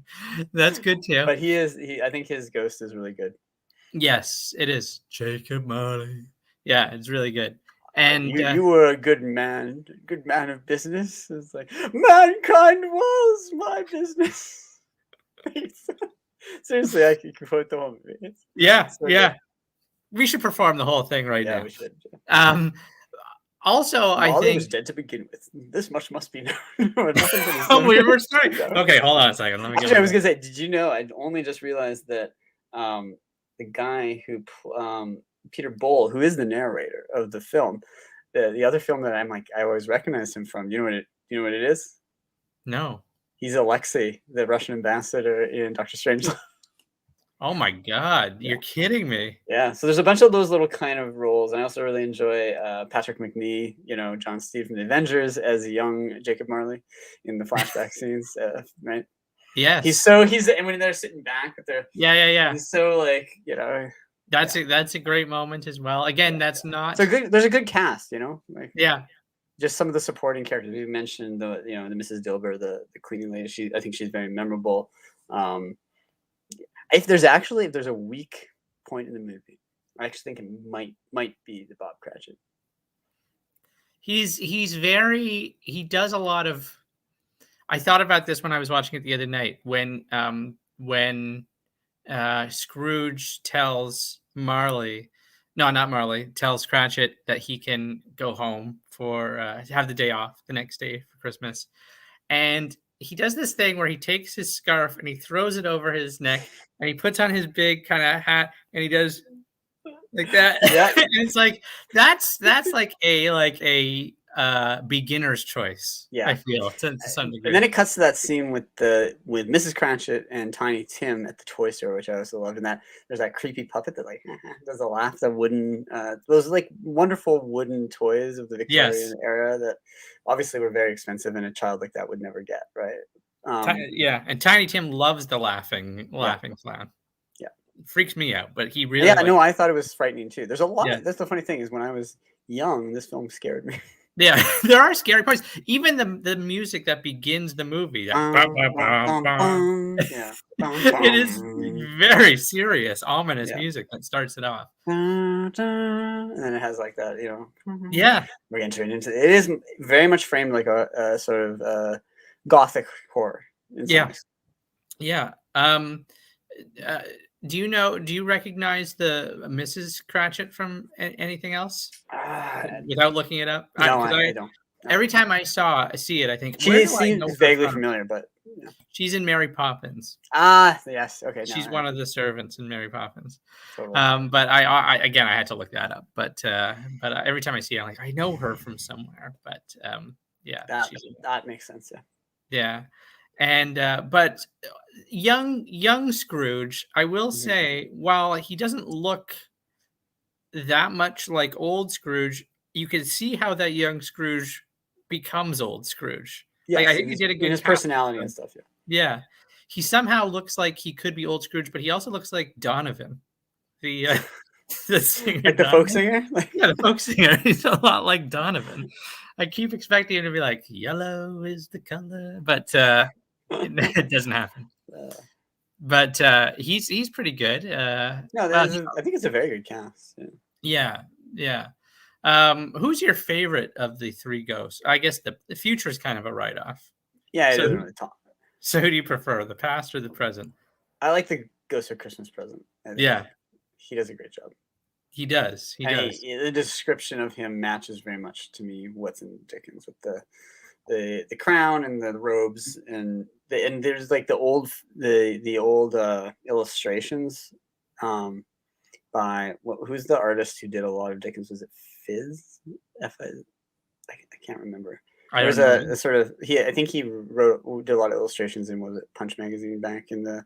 That's good too. But he I think his ghost is really good. Yes, it is. Jacob Marley. Yeah, it's really good. And, You were a good man of business. It's like mankind was my business. Seriously, I could quote the whole movie. yeah, It's so good. yeah. We should perform the whole thing right Yeah, now. we should. Um, also, I Marley think was dead to begin with. This much must be known. Or nothing but his we were you starting. know. Okay, hold on a second. Let me get Actually, I my was notes. gonna say, did you know? I only just realized that the guy who Peter Boll, who is the narrator of the film, the other film that I'm like, I always recognize him from. You know what it is? No. He's Alexei, the Russian ambassador in Doctor Strange. Oh my god, Yeah, you're kidding me. yeah. So there's a bunch of those little kind of roles. And I also really enjoy Patrick McNee, John Steve from the Avengers as a young Jacob Marley in the flashback scenes. Right? Yes. And when they're sitting back, Yeah, yeah, yeah. he's so like yeah, That's a great moment as well. Again, yeah. that's So not good. There's a good cast, like yeah. just some of the supporting characters. We mentioned the Mrs. Dilber, the cleaning lady. I think she's very memorable. Um, if there's a weak point in the movie, I actually think it might be the Bob Cratchit. He does a lot of I thought about this when I was watching it the other night when Scrooge tells Marley, no, not Marley, tells Cratchit that he can go home for have the day off the next day for Christmas, and he does this thing where he takes his scarf and he throws it over his neck, and he puts on his big kind of hat, and he does like that. Yeah, And it's like that's like a beginner's choice. I yeah. feel to some And degree. then it cuts to that scene with Mrs. Cratchit and Tiny Tim at the toy store, which I also loved. And that there's that creepy puppet that like does a laugh. The wooden, those like wonderful wooden toys of the Victorian Yes, era that obviously were very expensive, and a child like that would never get. Right? Yeah, and Tiny Tim loves the Yeah, laughing clown. yeah, It freaks me out, but he yeah. really like No, I thought it was frightening too. There's a yeah. lot. That's the funny thing is when I was young, this film scared me. Yeah, there are scary parts. Even the music that begins the movie, that bum, Bum, bum, bum, bum, bum, bum. bum. Yeah. Bum, It is bum. very serious, ominous Yeah. music that starts it off. Dun, dun, and then it has like that, Yeah, we're entering into it is very much framed like a sort of gothic horror in some yeah, ways. yeah. Uh, do you recognize the Mrs. Cratchit from anything else Uh, without looking it up? no, Because I don't. No. every time I see it, I think, where She do I know seems her vaguely from? familiar, but She's in Mary Poppins. yes, okay, no, She's one of the servants in Mary Poppins. totally. But again, I had to look that up. But every time I see it, I'm like, I know her from somewhere. But yeah, That she's that makes sense. Yeah. yeah, and but young Scrooge, I will Mhm. say, while he doesn't look that much like old Scrooge, you can see how that young Scrooge becomes old Scrooge. Like I Yes, think they did a in good his cast personality with and him. stuff. Yeah. Yeah, he somehow looks like he could be old Scrooge, but he also looks like Donovan, the the singer Like the folk Donovan. singer. Like Yeah, the folk singer. He's a lot like Donovan. I keep expecting him to be like, "Yellow is the color," but it doesn't happen. But he's pretty good. no, Well, I think it's a very good cast. Yeah. yeah, yeah. Who's your favorite of the three ghosts? I guess the future is kind of a write off. Yeah, it So doesn't really talk. so who do you prefer, the past or the present? I like the Ghost of Christmas Present. I think Yeah, he does a great job. he does. He And does. the description of him matches very much to me what's in Dickens with the crown and the robes and there's like the old illustrations by who's the artist who did a lot of Dickens? Was it Fizz? I can't remember. I There's don't know. a sort of I think he did a lot of illustrations in, was it Punch magazine back in the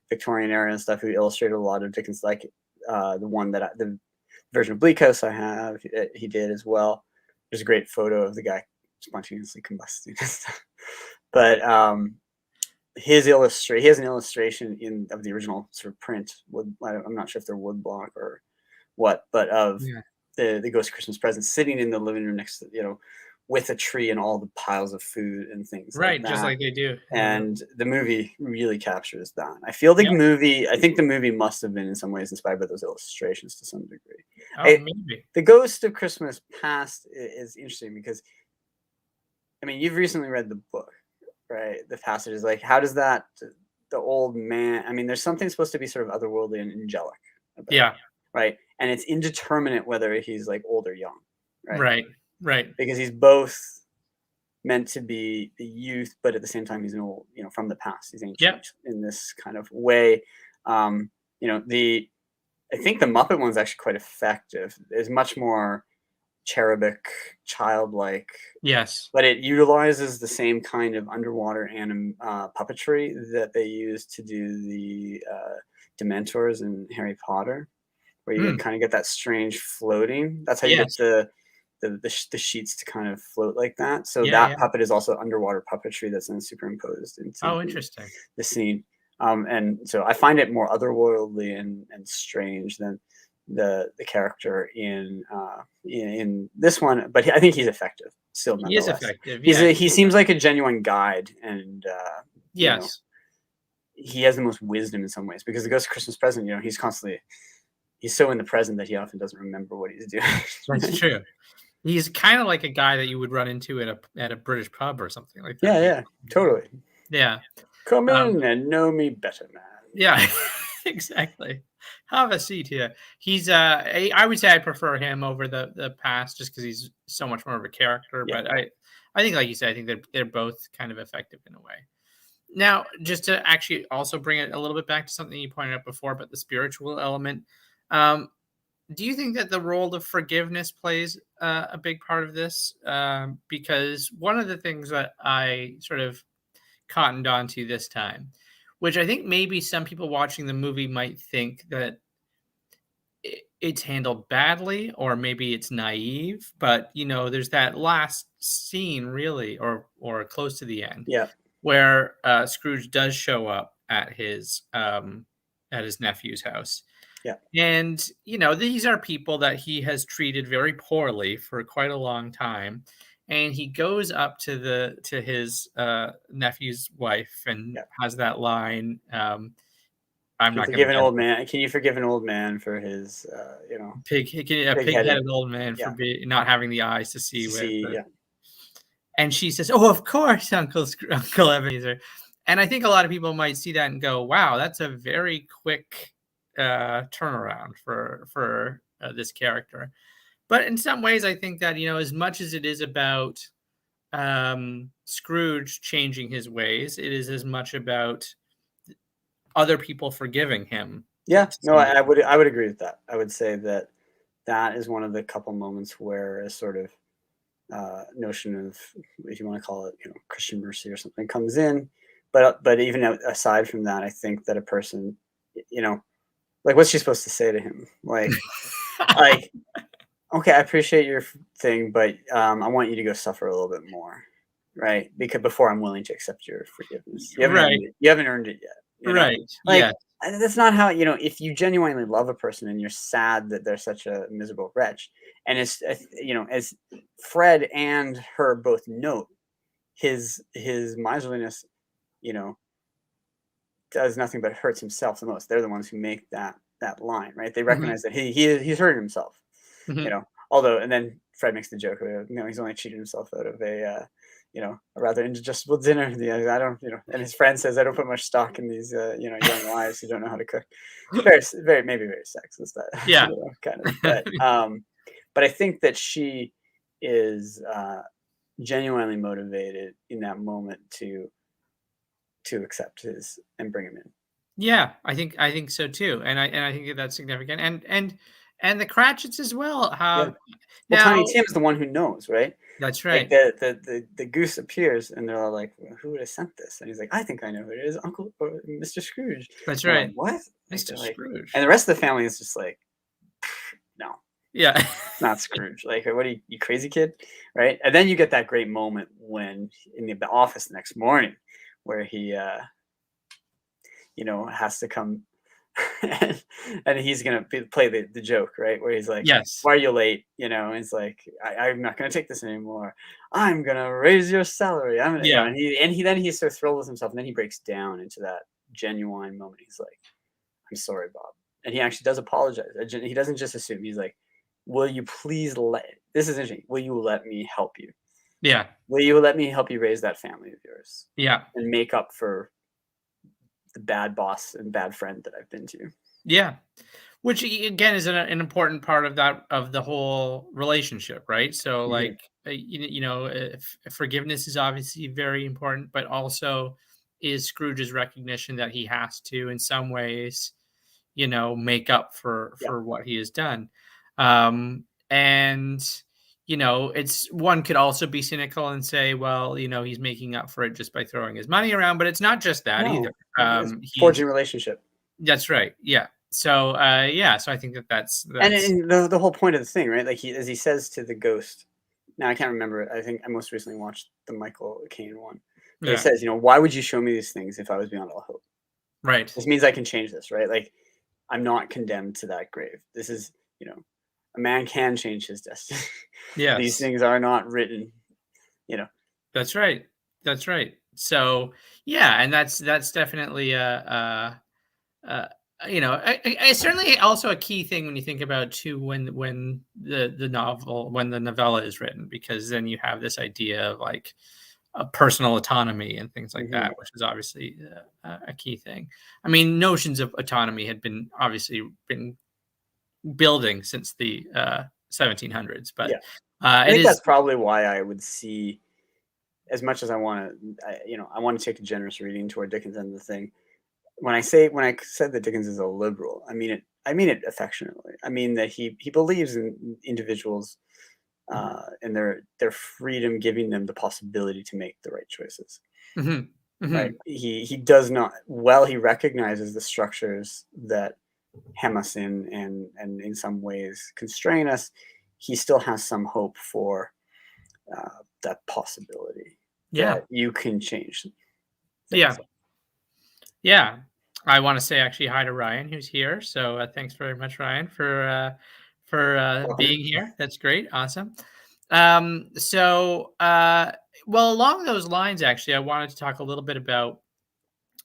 Victorian era and stuff. He illustrated a lot of Dickens, like the one that the version of Bleak House I have. He did as well. There's a great photo of the guy spontaneously combusting and stuff. But he has an illustration of the original sort of print. I'm not sure if they're wood block or what, but of Yeah. the Ghost of Christmas Present sitting in the living room next to, with a tree and all the piles of food and things like Right, just that. like they do in the movie. And the movie really captures that. I think the movie must have been in some ways inspired by those illustrations to some degree. Oh, maybe. The Ghost of Christmas Past is interesting because, I mean, you've recently read the book, right? The passages, like, how does that, the old man, I mean, there's something supposed to be sort of otherworldly and angelic about it, Yeah. right? And it's indeterminate whether he's like old or young, right? Right. Right. Because he's both meant to be the youth, but at the same time he's an old, from the past. He's Yep. ancient in this kind of way. I think the Muppet one's actually quite effective. It's much more cherubic, childlike, Yes. but it utilizes the same kind of underwater puppetry that they use to do the Dementors in Harry Potter, where you Mm. kind of get that strange floating. That's how you get Yes. the sheets to kind of float like that. So Yeah, that yeah. puppet is also underwater puppetry that's then superimposed into Oh, interesting. the scene. And so I find it more otherworldly and strange than the character in this one, but I think he's effective still He is nonetheless. effective, yeah. He seems like a genuine guide, and Yes. he has the most wisdom in some ways, because the Ghost of Christmas Present, he's so in the present that he often doesn't remember what he's doing. That's true. He's kinda like a guy that you would run into at a British pub or something like that. Yeah, totally. Yeah. Come Um, in and know me better, man. yeah, exactly. Have a seat here. He's, I would say I prefer him over the past just because he's so much more of a character, Yeah. but I think, like you said, I think they're both kind of effective in a way. Now, just to actually also bring it a little bit back to something you pointed out before, but the spiritual element, um, do you think that the role of forgiveness plays a big part of this? Because one of the things that I sort of cottoned onto this time, which I think maybe some people watching the movie might think that it's handled badly or maybe it's naive, but there's that last scene really, or close to the end, Yeah. where Scrooge does show up at his nephew's house. Yeah. And, these are people that he has treated very poorly for quite a long time. And he goes up to his nephew's wife and Yeah. has that line. I'm Can you not going forgive to an get old man? Can you forgive an old man for his, a pig-headed? pig-headed old man for Yeah. not having the eyes to see with. Yeah. And she says, "Oh, of course, Uncle Ebenezer." And I think a lot of people might see that and go, "Wow, that's a very quick turnaround for this character." But in some ways, I think that as much as it is about Scrooge changing his ways, it is as much about other people forgiving him. Yeah. To No, some I would agree with that. I would say that that is one of the couple moments where a sort of notion of, if you want to call it, Christian mercy or something, comes in. But even aside from that, I think that a person, like, what's she supposed to say to him? Like, okay, I appreciate your thing, but I want you to go suffer a little bit more, right? Because before I'm willing to accept your forgiveness, you haven't Right, earned it. You haven't earned it yet. right, Like, yes, that's not how, if you genuinely love a person and you're sad that they're such a miserable wretch, and as Fred and her both note, his miserliness, you know, does nothing but hurts himself the most. They're the ones who make that line, right? They mhm, recognize that he's hurting himself, mhm. Although, and then Fred makes the joke of, he's only cheated himself out of a rather indigestible dinner. I don't, and his friend says, I don't put much stock in these, young wives who don't know how to cook. Maybe very sexist, that, Yeah. kind of. But I think that she is genuinely motivated in that moment to accept his and bring him in. Yeah, I think so too, and I think that that's significant, and And the Cratchits as well Yeah. have Well, Tiny now. Tim is the one who knows, right? That's Like right. the goose appears, and they're all like, "Well, who would have sent this?" And he's like, "I think I know who it is, Uncle or Mr. Scrooge." That's They're like, right. "What?" Like Mr. they're like, and Scrooge. the rest of the family is just like, "No, Yeah. it's not Scrooge. Like, what are you crazy kid?" Right? And then you get that great moment when in the office the next morning, where he has to come and he's gonna play the joke, right? Where he's like, Yes. "Why are you late?" And he's like, I'm not gonna take this anymore. I'm gonna raise your salary. I'm gonna, Yeah. and he then he's so thrilled with himself, and then he breaks down into that genuine moment. He's like, "I'm sorry, Bob," and he actually does apologize. He doesn't just assume. He's like, "Will you please let?" This is interesting. Will you let me help you? Yeah. Will you let me help you raise that family of yours Yeah. and make up for the bad boss and bad friend that I've been to you? Yeah. Which again is an important part of that of the whole relationship, right? So Hmm. like forgiveness is obviously very important, but also is Scrooge's recognition that he has to, in some ways, make up for Yeah. what he has done. And it's one could also be cynical and say, well, he's making up for it just by throwing his money around, but it's not just that either. No, it's He's forging relationship. That's right. Yeah. So yeah, so I think that that's And the whole point of the thing, right? Like as he says to the ghost. Now I can't remember it. I think I most recently watched the Michael Caine one. But he yeah, says, "Why would you show me these things if I was beyond all hope? right. This means I can change this, right? Like I'm not condemned to that grave. This is, you know, a man can change his destiny. These Yes. things are not written, you know. That's right. That's right. So yeah, and that's definitely uh certainly also a key thing when you think about too when the novella is written, because then you have this idea of like personal autonomy and things like Mhm. that, which is obviously a key thing. I mean, notions of autonomy had been obviously been building since the 1700s, but Yeah. I it think is that's probably why I would see as much as I want to, I want to take a generous reading toward Dickens and the thing. When I said that Dickens is a liberal, I mean it. I mean it affectionately. I mean that he believes in individuals and their freedom, giving them the possibility to make the right choices. Mhm, Right? mhm, He does not. Well, he recognizes the structures that hem us in and in some ways constrain us. He still has some hope for that possibility yeah, that you can change yeah, things. yeah. I want to say actually hi to Ryan, who's here. So thanks very much, Ryan, for Welcome. being here. That's great, awesome. So well, along those lines, actually, I wanted to talk a little bit about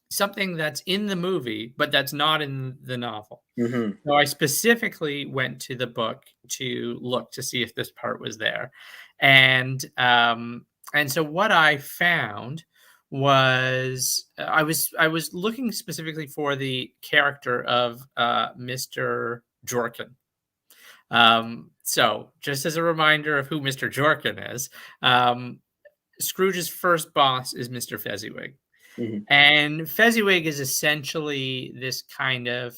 something that's in the movie, but that's not in the novel. Hmm. So I specifically went to the book to look to see if this part was there. And so what I found was I was looking specifically for the character of Mr. Jorkin. So just as a reminder of who Mr. Jorkin is, Scrooge's first boss is Mr. Fezziwig. Hmm. And Fezziwig is essentially this kind of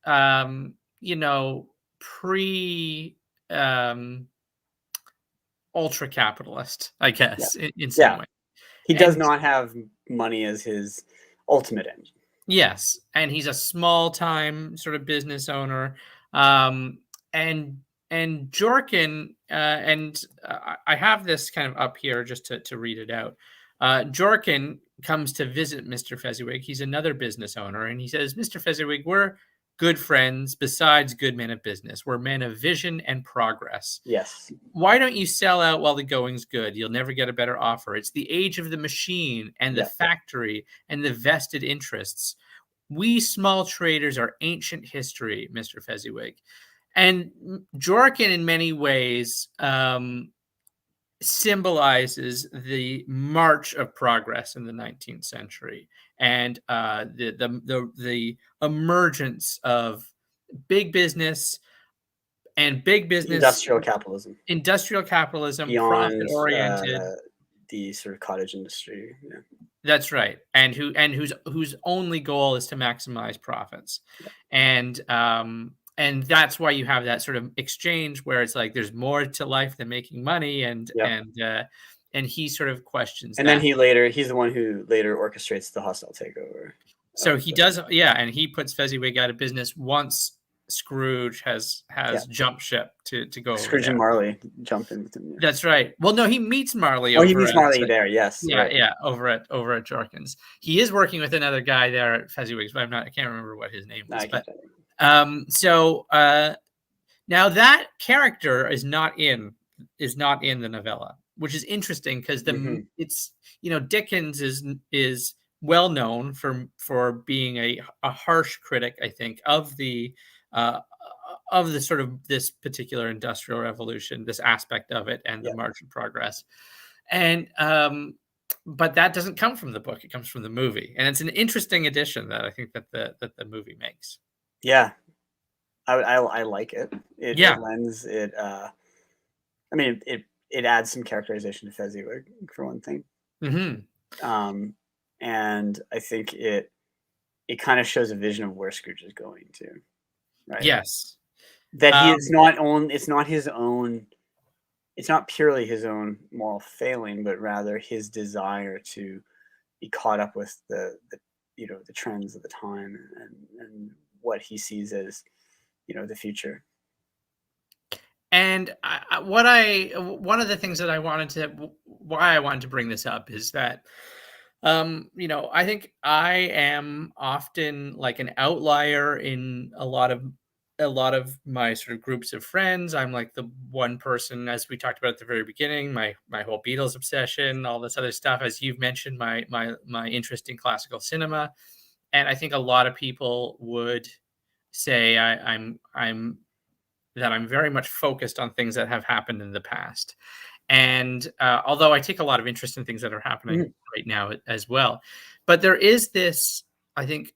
um, you know, pre um, ultra capitalist, I Yeah. guess, in some Yeah. way. He does And not have money as his ultimate end. yes, and he's a small time sort of business owner. Um, and Jorkin, I have this kind of up here just to read it out. Jorkin comes to visit Mr. Fezziwig. He's another business owner, and he says, "Mr. Fezziwig, we're good friends. Besides good men of business, we're men of vision and progress. Yes. Why don't you sell out while the going's good? You'll never get a better offer. It's the age of the machine and the Yeah. factory and the vested interests. We small traders are ancient history, Mr. Fezziwig." And Jorkin, in many ways, symbolizes the march of progress in the 19th century and the emergence of big business and big business Industrial capitalism industrial capitalism, profit beyond oriented. the sort of cottage industry. Yeah. That's right, and whose only goal is to maximize profits, and and that's why you have that sort of exchange where it's like there's more to life than making money, Yep. and he sort of questions And then that. he's the one who later orchestrates the hostile takeover. So he does, yeah, and he puts Fezziwig out of business once Scrooge has Yeah. jumped ship to go over Scrooge there. and Marley jump in with him. Yeah. That's right. Well, no, he meets Marley Oh, he over meets at Marley there. Yes, yeah, right. yeah, over at Jorkins. He is working with another guy there at Fezziwig's, but I can't remember what his name No, was. I But can't tell you. now that character is not in the novella, which is interesting because Mm-hmm. it's Dickens is well known for being a harsh critic, I think, uh, of the sort of this particular industrial revolution, this aspect of it, and the Yeah. march of progress, and but that doesn't come from the book; it comes from the movie, and it's an interesting addition that I think that the movie makes. Yeah. I like it. It Yeah. lends it. I mean, it adds some characterization to Fezziwig for one thing, Hmm. and I think it kind of shows a vision of where Scrooge is going to, right? Yes. That he is Um, not on. It's not his own. It's not purely his own moral failing, but rather his desire to be caught up with the trends of the time and what he sees as the future. and one of the things that why I wanted to bring this up is that, I think I am often like an outlier in a lot of my sort of groups of friends. I'm like the one person, as we talked about at the very beginning, my whole Beatles obsession, all this other stuff, as you've mentioned, my interest in classical cinema, and I think a lot of people would say I'm that I'm very much focused on things that have happened in the past. And although I take a lot of interest in things that are happening Mhm. right now as well, but there is this, I think,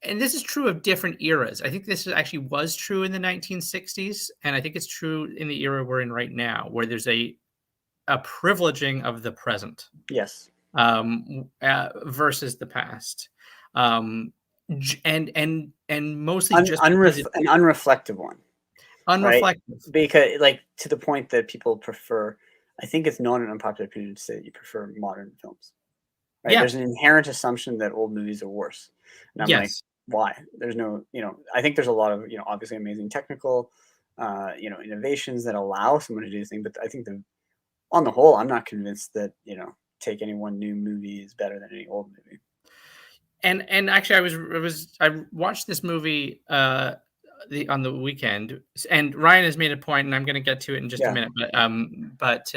and this is true of different eras. I think this actually was true in the 1960s, and I think it's true in the era we're in right now, where there's a privileging of the present, Yes, versus the past, and mostly just because it's an unreflective one, right? unreflective. Because like to the point that people prefer. I think it's not an unpopular opinion to say that you prefer modern films, right? Yeah. There's an inherent assumption that old movies are worse, and I'm like, Yes. why? There's no, I think there's a lot of, obviously amazing technical, innovations that allow someone to do things, but I think on the whole, I'm not convinced that take any one new movie is better than any old movie. And actually, I watched this movie on the weekend, and Ryan has made a point, and I'm going to get to it in just a Yeah. minute. But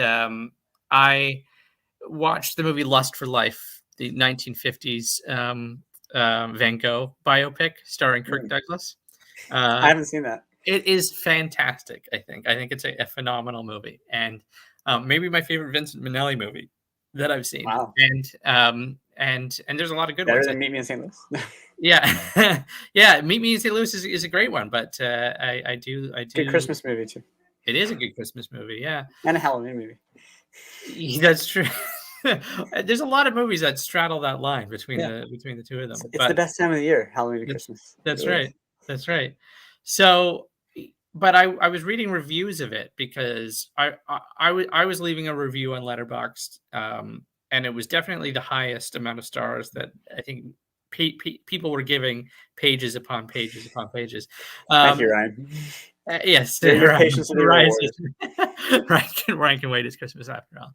I watched the movie Lust for Life, the 1950s Van Gogh biopic starring Kirk Mm. Douglas. I haven't seen that. It is fantastic. I think it's a phenomenal movie, and maybe my favorite Vincent Minnelli movie that I've seen. Wow. And there's a lot of good Better ones. than Meet Me in St. Louis. Yeah, yeah. Meet Me in St. Louis is a great one, but I Good do. Christmas movie too, It is a good Christmas movie. Yeah, and a Halloween movie. that's true. There's a lot of movies that straddle that line Yeah, between the two of it's, them, it's the but best time of the year, Halloween and that's Christmas. It that's really is. right. That's right. So, but I was reading reviews of it because I was leaving a review on Letterboxd, and it was definitely the highest amount of stars that I think people were giving, pages upon pages upon pages. Thank you, Um, Ryan. yes, Your Ryan, patience will be Ryan, rewarded. Ryan can wait. It's Christmas after all.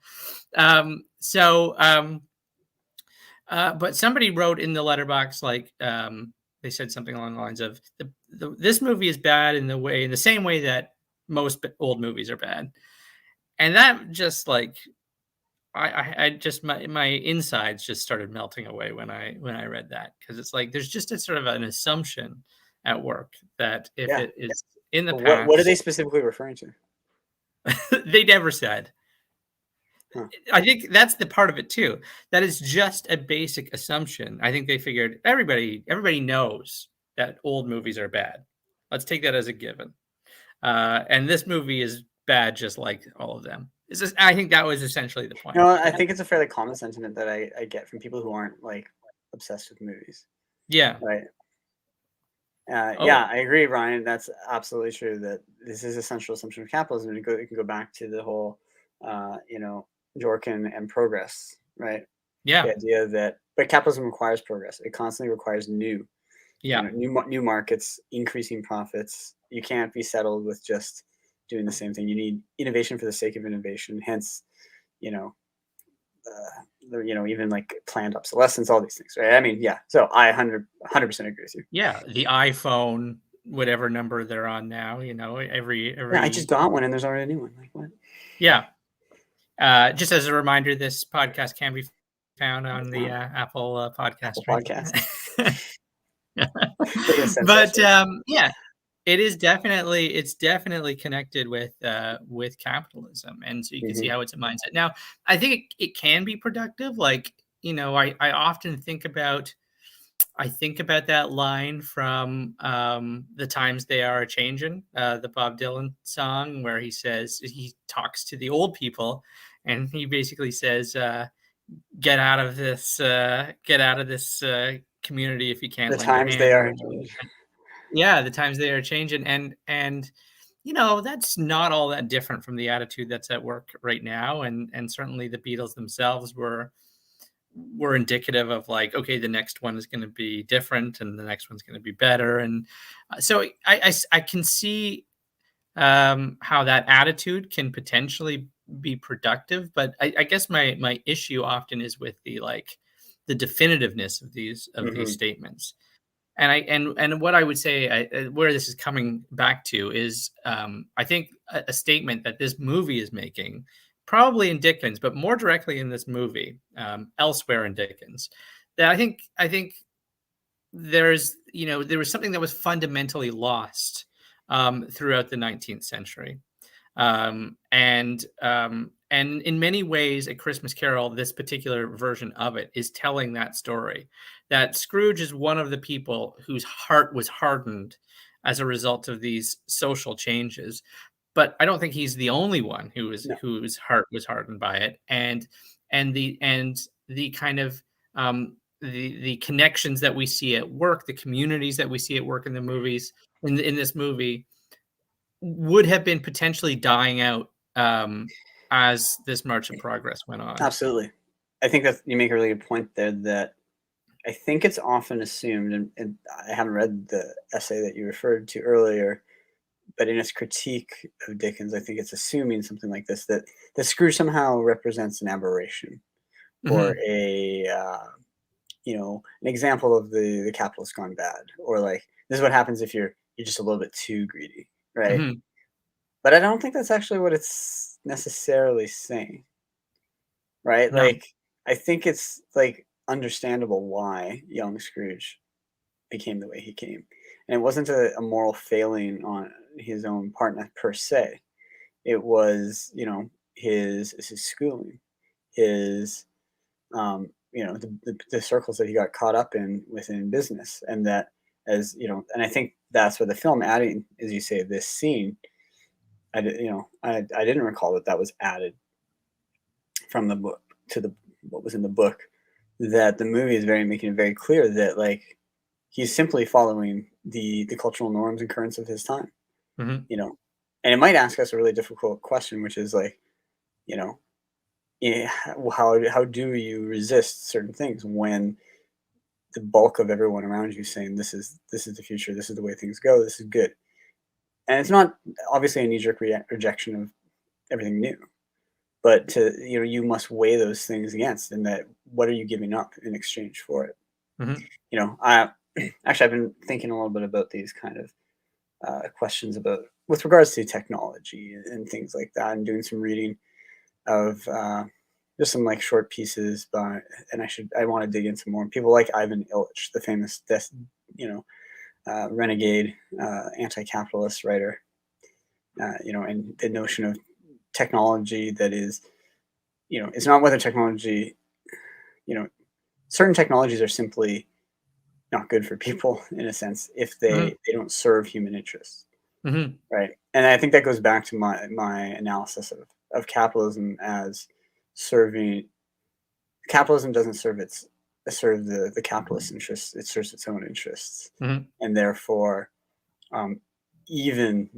But somebody wrote in the letterbox, like, they said something along the lines of this movie is bad in the same way that most old movies are bad, and that just like I just my insides just started melting away when I read that, because it's like there's just a sort of an assumption at work that if Yeah. it is in the But what are past, they specifically referring to? they never said. Huh. I think that's the part of it too. That is just a basic assumption. I think they figured everybody knows that old movies are bad. Let's take that as a given. And this movie is bad, just like all of them. I think that was essentially the point. I think it's a fairly common sentiment that I get from people who aren't like obsessed with movies, Yeah. right? Yeah, Oh, I agree, Ryan. That's absolutely true. That this is a central assumption of capitalism. It can go back to the whole, you know, Dworkin and progress, right? yeah, The idea that, but capitalism requires progress. It constantly requires yeah, new markets, increasing profits. You can't be settled with just doing the same thing. You need innovation for the sake of innovation. Hence, you know, even like planned obsolescence, all these things, right? I mean, yeah. So I 100% agree with you. yeah. The iPhone, whatever number they're on now, Yeah, I just every got one and there's already a new one. Like what? yeah. Just as a reminder, this podcast can be found on the Apple podcast Apple stream. Podcast. They're gonna censor us, But right? yeah, it's definitely connected with capitalism, and so you can see Hmm. how it's a mindset. Now, I think it can be productive. Like, I often think about that line from "The Times They Are a Changin'," the Bob Dylan song, where he talks to the old people, and he basically says, get out of this community if you can't The lend your times they hand." are. Yeah, the times they are changing, and that's not all that different from the attitude that's at work right now, and certainly the Beatles themselves were indicative of, like, okay, the next one is going to be different, and the next one's going to be better, and so I can see how that attitude can potentially be productive, but I guess my issue often is with the definitiveness of these Hmm. statements. And what I would say, where this is coming back to is, I think a statement that this movie is making, probably in Dickens, but more directly in this movie, elsewhere in Dickens, that I think there was something that was fundamentally lost throughout the 19th century, and in many ways, A Christmas Carol, this particular version of it, is telling that story. That Scrooge is one of the people whose heart was hardened as a result of these social changes, but I don't think he's the only one No, whose heart was hardened by it. And the kind of the connections that we see at work, the communities that we see at work in the movies, in this movie, would have been potentially dying out as this march of progress went on. absolutely. I think that you make a really good point there. That I think it's often assumed, and I haven't read the essay that you referred to earlier, but in its critique of Dickens, I think it's assuming something like this, that Scrooge somehow represents an aberration or Mhm, an example of the capitalist gone bad, or like this is what happens if you're just a little bit too greedy, right? mhm. But I don't think that's actually what it's necessarily saying, right? No. Like I think it's like understandable why young Scrooge became the way he came, and it wasn't a moral failing on his own part per se. It was, his schooling, his the circles that he got caught up in within business, and that, and I think that's where the film adding, as you say, this scene. I didn't recall that was added from the book to the what was in the book. That the movie is very making it very clear that like he's simply following the cultural norms and currents of his time. Mhm. You know, and it might ask us a really difficult question, which is like, you know, yeah, how do you resist certain things when the bulk of everyone around you saying this is the future, this is the way things go, this is good, and it's not obviously a knee-jerk rejection of everything new, but you must weigh those things against, and that what are you giving up in exchange for it? Mhm. I actually I've been thinking a little bit about these kind of questions about with regards to technology and things like that, and doing some reading of just some like short pieces by, and I want to dig into more people like Ivan Illich, the famous you know renegade anti-capitalist writer, and the notion of technology that is, it's not whether technology, you know certain technologies are simply not good for people in a sense if Mhm. they don't serve human interests, Mhm. right? And I think that goes back to my analysis of capitalism as serving capitalism doesn't serve its serve the capitalist interests. It serves its own interests, Mhm. and therefore, even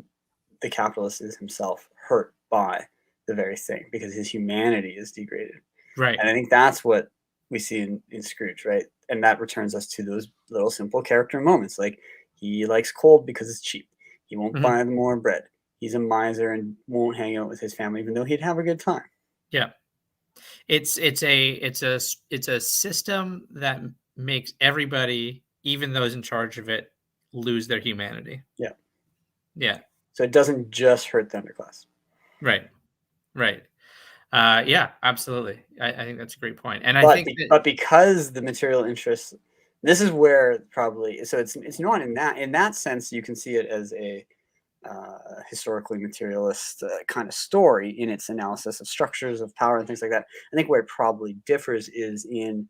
the capitalist is himself hurt by the very thing because his humanity is degraded. Right. And I think that's what we see in Scrooge, right? And that returns us to those little simple character moments. Like he likes cold because it's cheap. He won't Mhm. buy them more bread. He's a miser and won't hang out with his family, even though he'd have a good time. Yeah. It's a system that makes everybody, even those in charge of it, lose their humanity. Yeah. Yeah. So it doesn't just hurt the underclass. Right. Right. Yeah, absolutely. I think that's a great point. And I But think that but because the material interests, this is where probably so it's not in that sense you can see it as a historically materialist kind of story in its analysis of structures of power and things like that. I think where it probably differs is in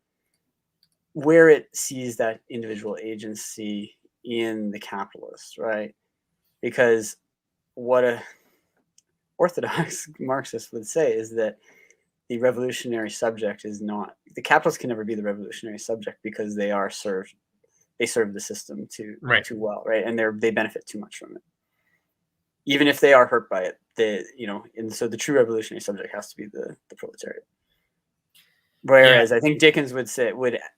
where it sees that individual agency in the capitalist, right? Because what a orthodox Marxist would say is that the revolutionary subject is not the capitalists can never be the revolutionary subject because they serve the system right. too well, right? And they benefit too much from it. Even if they are hurt by it, and so the true revolutionary subject has to be the proletariat. Yeah. Whereas I think Dickens would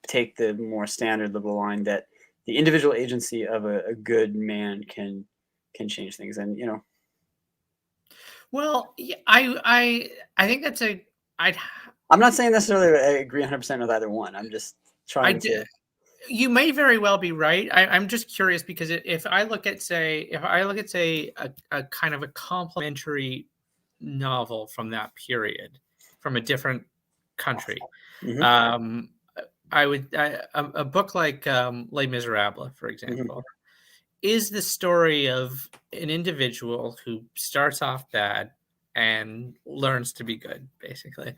take the more standard liberal line that the individual agency of a good man can change things, and Well, yeah, I think that's a I'd I'm not saying necessarily I agree 100% with either one. I'm just I trying d to. you may very well be right. I'm just curious because if I look at say a kind of a complementary novel from that period, from a different country, Mhm, um, a book like Les Miserables, for mhm. example, is the story of an individual who starts off bad and learns to be good, basically.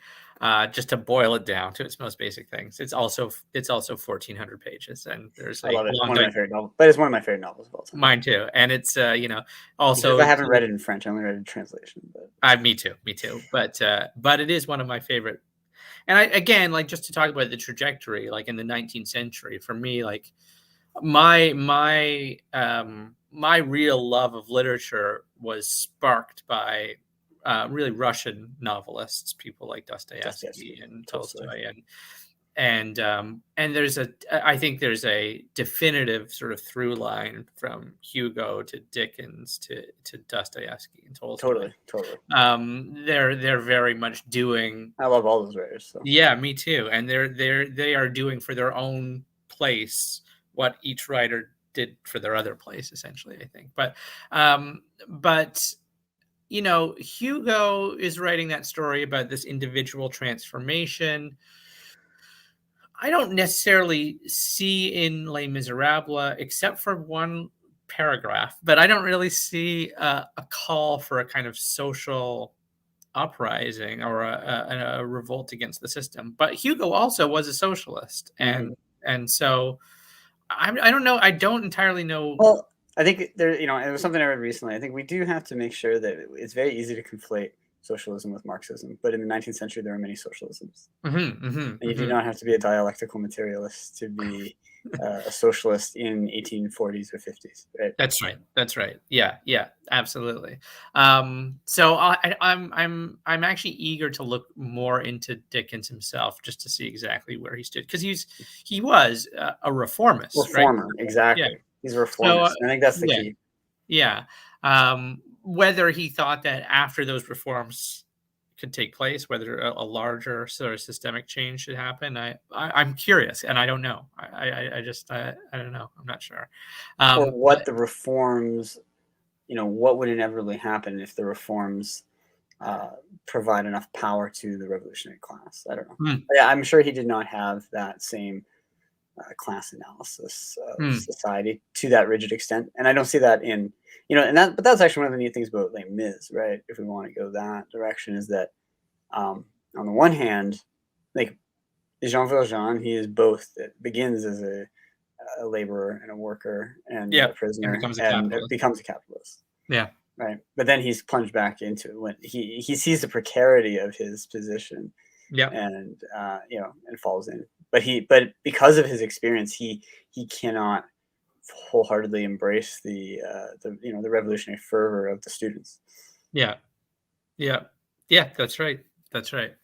Just to boil it down to its most basic things. It's also 1,400 pages, and there's I a love it. long One of my favorite novels, but it's one of my favorite novels of all time. mine too, and it's Because also I haven't read it in French, I only read it in translation. But me too, but it is one of my favorite. And I again, like just to talk about the trajectory, like in the 19th century, for me, like my real love of literature was sparked by really Russian novelists, people like Dostoevsky Dostoevsky, and Tolstoy, Tolstoy, and I think there's a definitive sort of through line from Hugo to Dickens to Dostoevsky and Tolstoy. totally, totally. They're very much doing. I love all those writers. So Yeah, me too. And they are doing for their own place what each writer did for their other place, essentially, I think. But Hugo is writing that story about this individual transformation. I don't necessarily see in Les Miserables, except for one paragraph, but I don't really see a call for a kind of social uprising or a revolt against the system. But Hugo also was a socialist, mhm. and so I don't know. I don't entirely know. Well, I think it was something I read recently. I think we do have to make sure that it's very easy to conflate socialism with Marxism. But in the 19th century, there were many socialisms. Mhm, mhm, And you do mhm. not have to be a dialectical materialist to be a socialist in 1840s or 50s, right? That's right. That's right. Yeah, yeah, absolutely. So I'm actually eager to look more into Dickens himself, just to see exactly where he stood, because he was a reformist, right? Reformer, Yeah. exactly. He's a So reformist. I think that's the yeah, key. yeah. Whether he thought that after those reforms could take place, whether a larger sort of systemic change should happen, I'm curious, and I don't know. I just I don't know. I'm not sure. Or But what the reforms, what would inevitably happen if the reforms uh, provide enough power to the revolutionary class? I don't know. mm, Yeah, I'm sure he did not have that same class analysis of mm, society to that rigid extent, and I don't see that but that's actually one of the neat things about Les Mis, right? If we want to go that direction, is that on the one hand, like Jean Valjean, he is both. It begins as a laborer and a worker and yeah, a and prisoner, becomes a and capitalist. becomes a capitalist, Yeah, right? But then he's plunged back into it when he sees the precarity of his position yeah, and and falls in. but because of his experience, he cannot wholeheartedly embrace the the revolutionary fervor of the students. Yeah. Yeah. Yeah, that's right. That's right.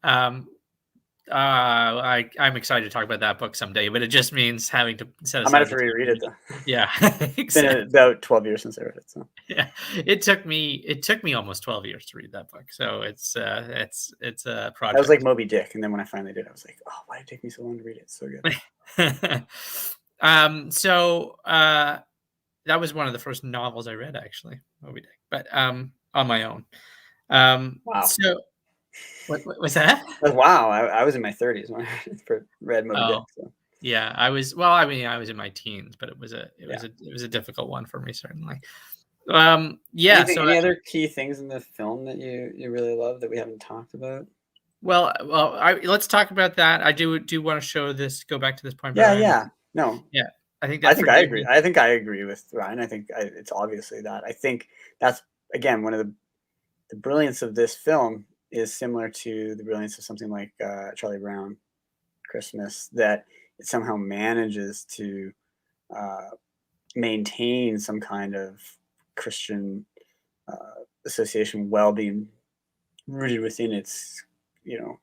Um, I'm excited to talk about that book someday, but it just means having to set I might have aside to the time to reread it read though. it. Yeah, It's been exactly. about 12 years since I read it, so Yeah, it took me almost 12 years to read that book, so it's a that was like project. Moby Dick, and then when I finally did, I was like, oh, why did it take me so long to read it? It's so good. So that was one of the first novels I read, actually, Moby Dick, but on my own. Wow. So what was that? Wow, I was in my 30s when I read Moby Dick. Oh, So yeah, I was, well, I mean, I was in my teens, but yeah. it was a difficult one for me, certainly. Yeah, Anything, so any other key things in the film that you really love that we haven't talked about? let's talk about that. I do want to show this, go back to this point about Yeah, Ryan. yeah. No, Yeah, I think I that think I agree. forgiveness. I think I agree with Ryan. It's obviously that. I think that's again one of the brilliance of this film is similar to the brilliance of something like Charlie Brown Christmas, that it somehow manages to uh, maintain some kind of Christian association while being rooted within its, you know,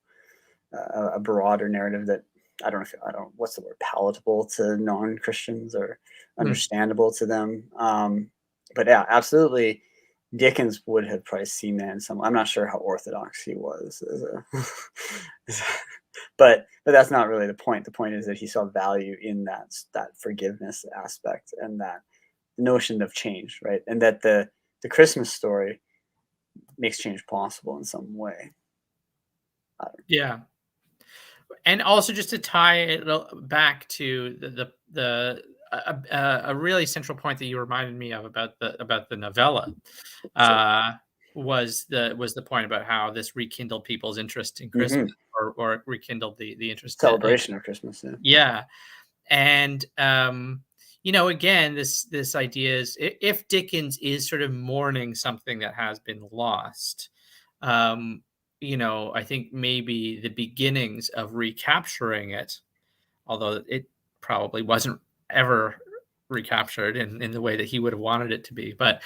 a broader narrative that I don't what's the word, palatable to non Christians or Mm, understandable to them. But yeah, absolutely. Dickens would have probably seen that in some. I'm not sure how orthodox he was as a, but that's not really the point. The point is that he saw value in that forgiveness aspect and that notion of change, right? And that the Christmas story makes change possible in some way. yeah. And also just to tie it back to a really central point that you reminded me of about the novella, Sure. uh, was the point about how this rekindled people's interest in Christmas, Hmm. or rekindled the interest in, Celebration of Christmas. Yeah. yeah. And again, this idea is, if Dickens is sort of mourning something that has been lost, um, I think maybe the beginnings of recapturing it, although it probably wasn't ever recaptured in the way that he would have wanted it to be, but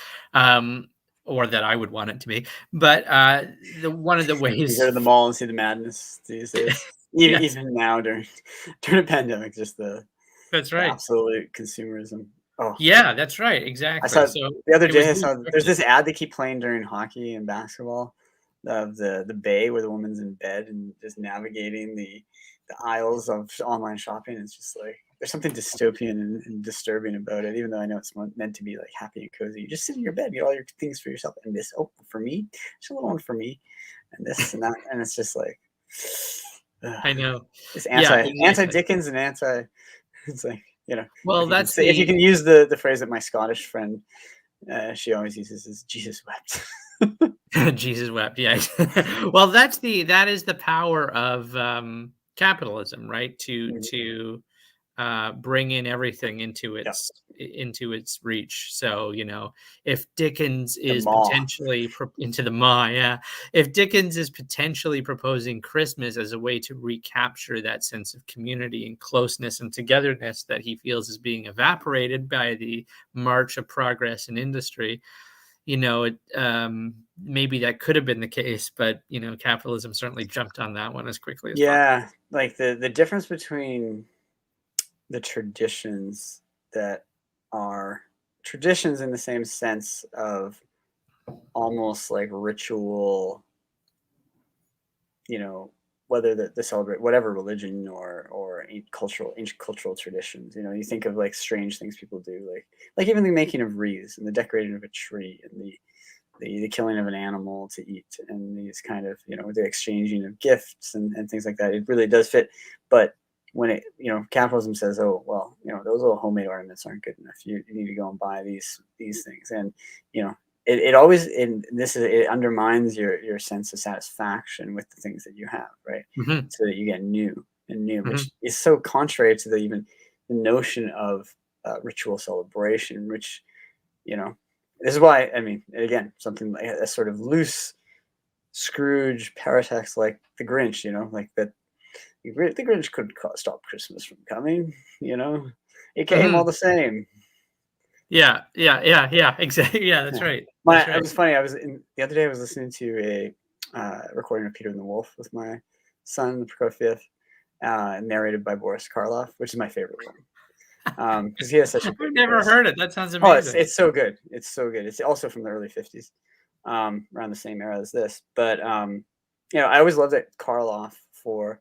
or that I would want it to be. But the one of the You go ways, to the mall and see the madness these days. yes, Even now during during a pandemic, just that's the right. absolute consumerism. Oh, Yeah, that's right, I exactly. saw So the other it was day. I really saw there's effective. this ad they keep playing during hockey and basketball of the bay where the woman's in bed and just navigating the aisles of online shopping. It's just like there's something dystopian and disturbing about it. Even though I know it's meant to be like happy and cozy, you just sit in your bed, get all your things for yourself, and this for me, just a little one for me, and this and that, and it's just like I know. it's Yeah, anti exactly. Dickens and anti. It's like Well, if you can use the phrase that my Scottish friend she always uses is Jesus wept. Jesus wept, yeah. Well, that is the power of, capitalism, right? Mhm. To bring in everything Yeah, into its reach. So, if Dickens the is maw. potentially into the ma, yeah, if Dickens is potentially proposing Christmas as a way to recapture that sense of community and closeness and togetherness that he feels is being evaporated by the march of progress in industry, maybe that could have been the case, but capitalism certainly jumped on that one as quickly as possible. Yeah, like the difference between the traditions that are traditions in the same sense of almost like ritual, you know, whether the celebrate whatever religion or ancient cultural traditions. You think of like strange things people do, like even the making of wreaths and the decorating of a tree and the killing of an animal to eat and these kind of the exchanging of gifts and things like that. It really does fit. But when capitalism says, oh well, those little homemade ornaments aren't good enough, you need to go and buy these things. And you know it always it undermines your sense of satisfaction with the things that you have, right? Hmm. So that you get new and new, Hmm. which is so contrary to the notion of ritual celebration, which you know this is why, I mean, again, something like a sort of loose Scrooge paratext like the Grinch, like that, The Grinch couldn't stop Christmas from coming. It came all Mhm. the same. Yeah, exactly. Yeah, that's Yeah. right. That's It right. was funny. The other day. I was listening to a recording of Peter and the Wolf with my son, the Prokofiev, narrated by Boris Karloff, which is my favorite one, because he has such a I've great never voice. heard it. That sounds Oh, amazing. it's so good. It's so good. It's also from the early 50s, around the same era as this. But I always loved that Karloff for.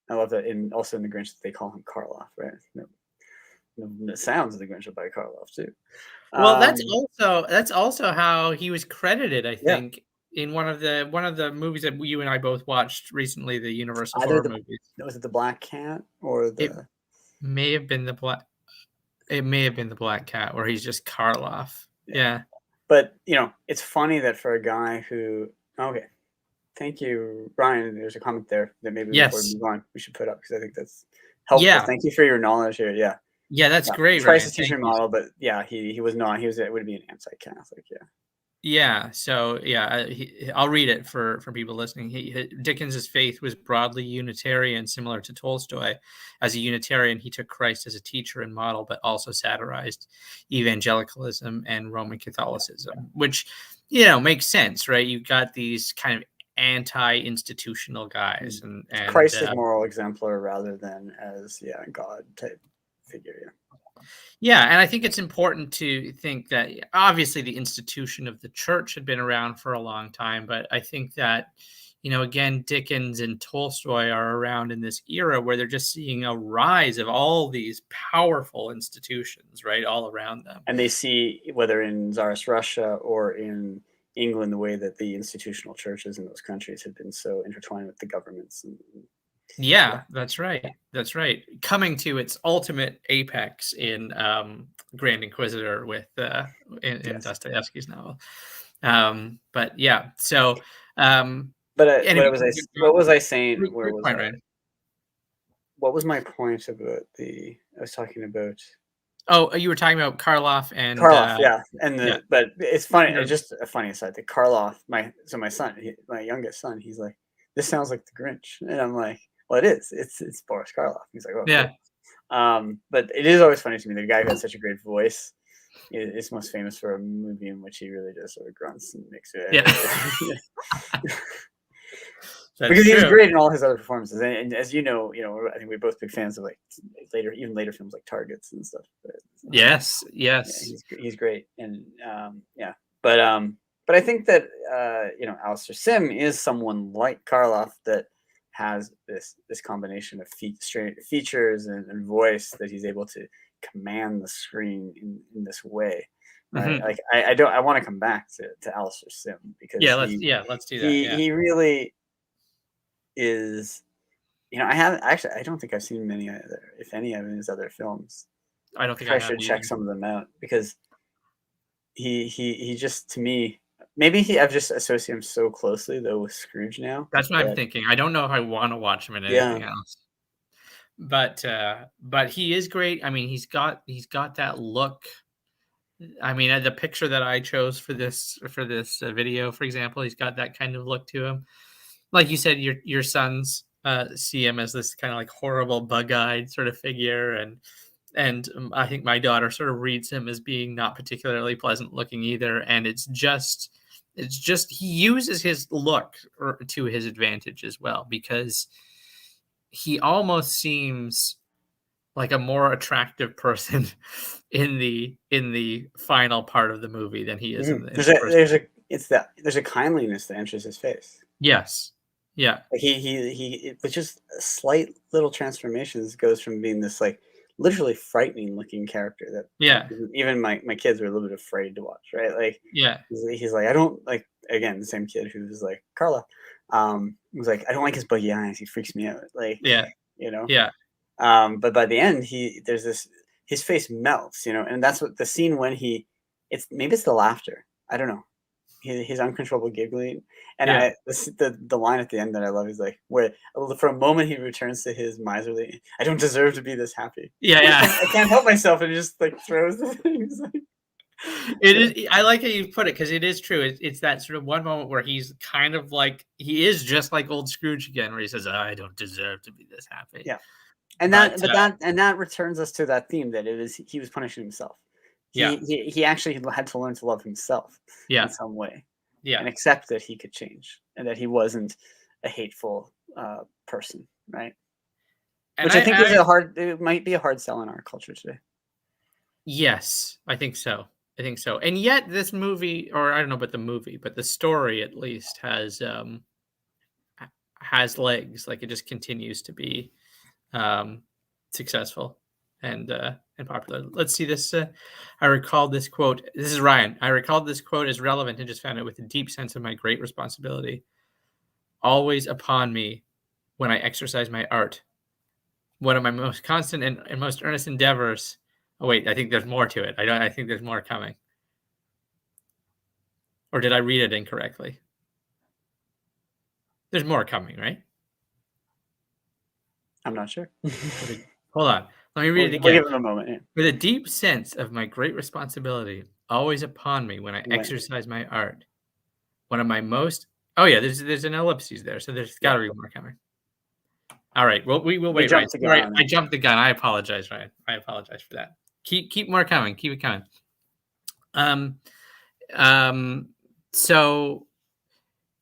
I love that also in the Grinch that they call him Karloff, right? The sounds of the Grinch are by Karloff too. Well, that's Um, also that's also how he was credited, I yeah, think, in one of the movies that you and I both watched recently, the Universal either horror the movies. was it the Black Cat or It the may have been the black it may have been the Black Cat where he's just Karloff. yeah. Yeah. But it's funny that for a guy who okay, thank you, Brian. There's a comment there that maybe before we Yes. move on, we should put up because I think that's helpful. Yeah. Thank you for your knowledge here. Yeah. Yeah, that's Yeah, great, Christ Ryan. is Thank teacher you. model, but yeah, he was not. He was it would be an anti-Catholic. Yeah, Yeah, so yeah, I'll read it for people listening. Dickens's faith was broadly Unitarian, similar to Tolstoy. As a Unitarian, he took Christ as a teacher and model, but also satirized evangelicalism and Roman Catholicism, which makes sense, right? You've got these kind of anti-institutional guys, and Christ as moral exemplar rather than as God type figure. Yeah. yeah, and I think it's important to think that obviously the institution of the church had been around for a long time, but I think that, again, Dickens and Tolstoy are around in this era where they're just seeing a rise of all these powerful institutions, right, all around them. And they see whether in Tsarist Russia or in England the way that the institutional churches in those countries have been so intertwined with the governments. Yeah, Yeah, that's right. That's right. Coming to its ultimate apex in Grand Inquisitor with in yes. Dostoevsky's novel. But yeah, so But anyway, what was I saying? Where great was point, I? Ryan. What was my point about I was talking about Oh, you were talking about Karloff and Karloff, yeah, yeah, but it's funny. you're, Just a funny aside. That Karloff, my son, my youngest son, he's like, "This sounds like the Grinch," and I'm like, "Well, it is. It's Boris Karloff." He's like, "Oh, yeah, cool." But it is always funny to me the guy who has such a great voice is most famous for a movie in which he really just sort of grunts and makes yeah. it. That's Because he was true. great in all his other performances, and as I think we're both big fans of like even later films like Targets and stuff. But, Yes, yeah, yes. he's great, and yeah, but I think that Alastair Sim is someone like Karloff that has this combination of features and voice that he's able to command the screen in this way, right? Hmm. Like I want to come back to Alastair Sim because Let's do that. Yeah, he really is. I don't think I've seen many other, if any, of his other films. I don't think I I have should either. check some of them out because he just to me maybe I've just associated him so closely though with Scrooge now That's what I'm that thinking. I don't know if I want to watch him in yeah anything else. But he is great. I mean, he's got that look. I mean, the picture that I chose for this video, for example, he's got that kind of look to him. Like you said, your sons see him as this kind of like horrible, bug-eyed sort of figure, and I think my daughter sort of reads him as being not particularly pleasant looking either. And it's just he uses his look to his advantage as well because he almost seems like a more attractive person in the final part of the movie than he is in the first. there's a kindliness that enters his face. Yes. Yeah. Like with just slight little transformations goes from being this like literally frightening looking character that like Yeah. even my kids were a little bit afraid to watch, right? Like Yeah. he's like I don't like again the same kid who was like Carla, was like I don't like his buggy eyes. He freaks me out. Like Yeah. you know, Yeah. but by the end there's this his face melts, and that's what the scene when it's the laughter. I don't know his uncontrollable giggling, and Yeah. the line at the end that I love is like where for a moment he returns to his miserly. I don't deserve to be this happy. Yeah. I Yeah. can't, I can't help myself, and he just like throws the things. Like, It is. I like how you put it because it is true. It's that sort of one moment where he's kind of like he is just like old Scrooge again, where he says, "I don't deserve to be this happy." Yeah. And But that returns us to that theme that it is he was punishing himself. yeah, He actually had to learn to love himself in yeah, some way yeah, and accept that he could change and that he wasn't a hateful person, right? and Which I think is it might be a hard sell in our culture today. yes, I think so. I think so. And yet, this movie, or I don't know about the movie, but the story at least has legs. Like it just continues to be um, successful and popular. Let's see this. I recalled this quote. This is Ryan. I recalled this quote as relevant and just found it with a deep sense of my great responsibility always upon me when I exercise my art. One of my most constant and most earnest endeavors. Oh wait, I think there's more to it. I think there's more coming. Or did I read it incorrectly? There's more coming, right? I'm not sure. Hold on. Let me read it We'll again. give him a moment. Yeah. With a deep sense of my great responsibility always upon me when I Right. exercise my art. One of my most oh yeah, there's an ellipses there, so there's Yeah. gotta be more coming. All right, well, we will We wait, Ryan. jumped the gun Sorry, on I that. jumped the gun. I apologize, Ryan. I apologize for that. Keep more coming. Keep it coming. Um, um, so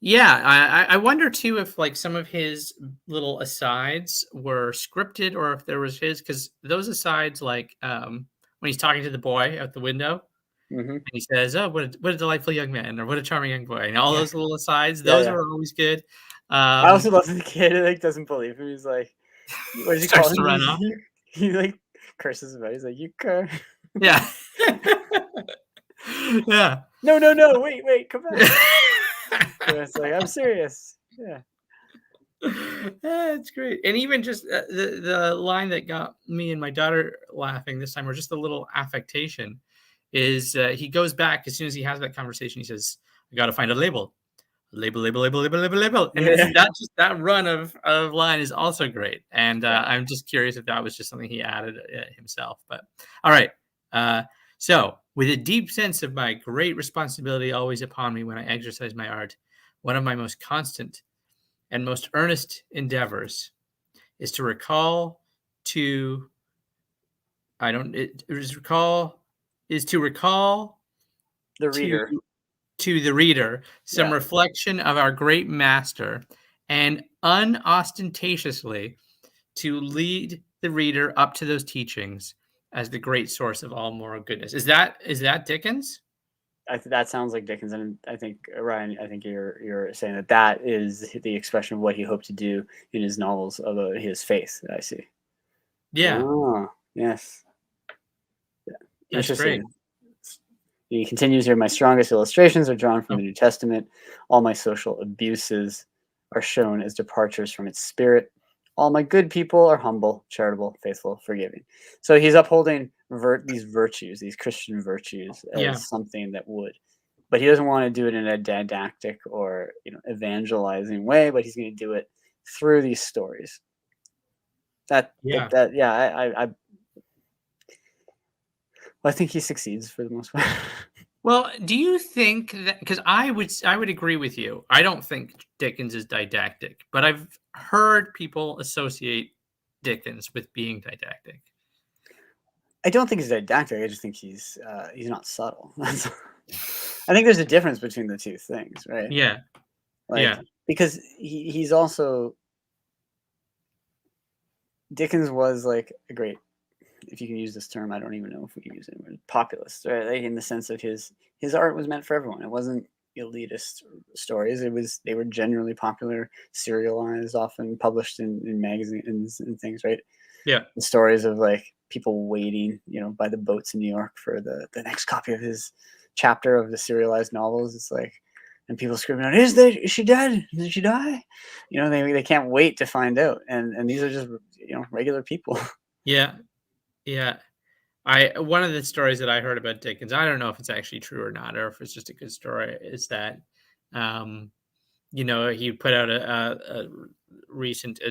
yeah, I wonder too if like some of his little asides were scripted or if there was his because those asides like when he's talking to the boy out the window Mm-hmm. and he says, "Oh, what a delightful young man," or "What a charming young boy," and all Yeah. those little asides, Yeah. those Yeah. were always good. I also Um, love the kid who like doesn't believe him. He's like, what does he call starts him? to run off. He like curses him out. He's like, you cur. Yeah. Yeah. No, no, no. Wait, come back. And it's like, I'm serious. Yeah. It's great, and even just the line that got me and my daughter laughing this time, or just a little affectation, is he goes back as soon as he has that conversation. He says, "I got to find a label, label, label, label, label, label, label," and Yeah. that run of line is also great. And Yeah. I'm just curious if that was just something he added himself. But all right, uh, so with a deep sense of my great responsibility always upon me when I exercise my art, one of my most constant and most earnest endeavors is to recall to I don't it is recall is to recall The to reader. to the reader some Yeah. reflection of our great master and unostentatiously to lead the reader up to those teachings as the great source of all moral goodness. Is that Dickens? That sounds like Dickens, and I think Ryan. I think you're saying that is the expression of what he hoped to do in his novels of his faith. I see. Yeah, Oh, yes. that's great. Interesting. He continues here. My strongest illustrations are drawn from Oh, the New Testament. All my social abuses are shown as departures from its spirit. All my good people are humble, charitable, faithful, forgiving. So he's upholding these virtues, these Christian virtues, yeah, as something that would, but he doesn't want to do it in a didactic or evangelizing way. But he's going to do it through these stories. yeah. Yeah. I think he succeeds for the most part. Well, do you think that because I would agree with you. I don't think Dickens is didactic, but I've heard people associate Dickens with being didactic. I don't think he's didactic. I just think he's not subtle. I think there's a difference between the two things, right? Yeah, Like yeah, because he's also Dickens was like a great, if you can use this term. I don't even know if we can use it. Populist, right? Like in the sense of his art was meant for everyone. It wasn't elitist stories. They were generally popular, serialized, often published in magazines and things, right? yeah, The stories of like people waiting, by the boats in New York for the next copy of his chapter of the serialized novels. It's like, and people screaming out, "Is she dead? Did she die?" They can't wait to find out. And these are just regular people. yeah, yeah. I one of the stories that I heard about Dickens, I don't know if it's actually true or not, or if it's just a good story, is that um, he put out a recent,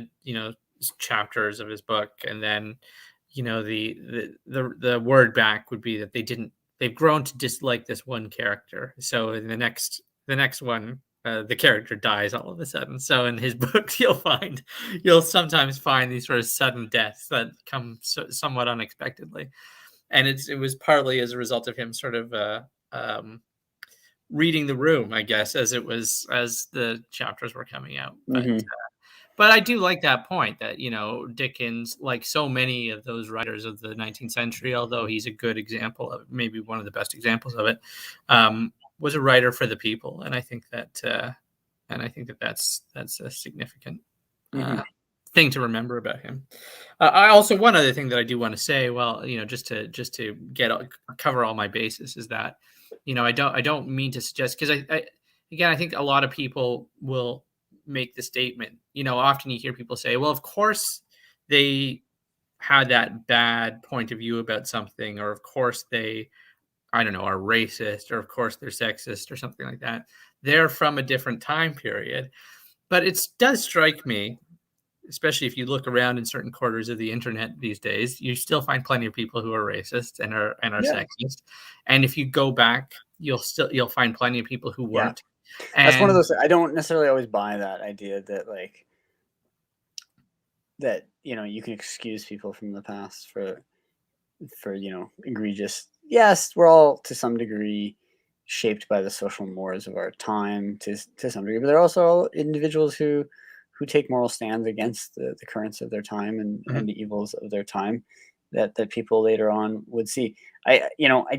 chapters of his book, and then, the word back would be that they didn't they've grown to dislike this one character. So in the next one, the character dies all of a sudden. So in his books, you'll sometimes find these sort of sudden deaths that come somewhat unexpectedly, and it was partly as a result of him sort of reading the room, I guess, as the chapters were coming out. Mm-hmm. But I do like that point that, Dickens, like so many of those writers of the 19th century, although he's a good example of, maybe one of the best examples of it, was a writer for the people. And I think that that's a significant Mm-hmm. thing to remember about him. I also, one other thing that I do want to say, well, just to cover all my bases, is that, I don't mean to suggest, because I think a lot of people will make the statement, often you hear people say, well, of course they had that bad point of view about something, or of course they, I don't know, are racist, or of course they're sexist or something like that. They're from a different time period. But it does strike me, especially if you look around in certain quarters of the internet these days, you still find plenty of people who are racist and are Yeah. sexist. And if you go back, you'll find plenty of people who Yeah. weren't. That's one of And those, I don't necessarily always buy that idea that you can excuse people from the past for egregious. Yes, we're all to some degree shaped by the social mores of our time to some degree, but there are also individuals who take moral stands against the currents of their time and Mhm. the evils of their time that people later on would see. I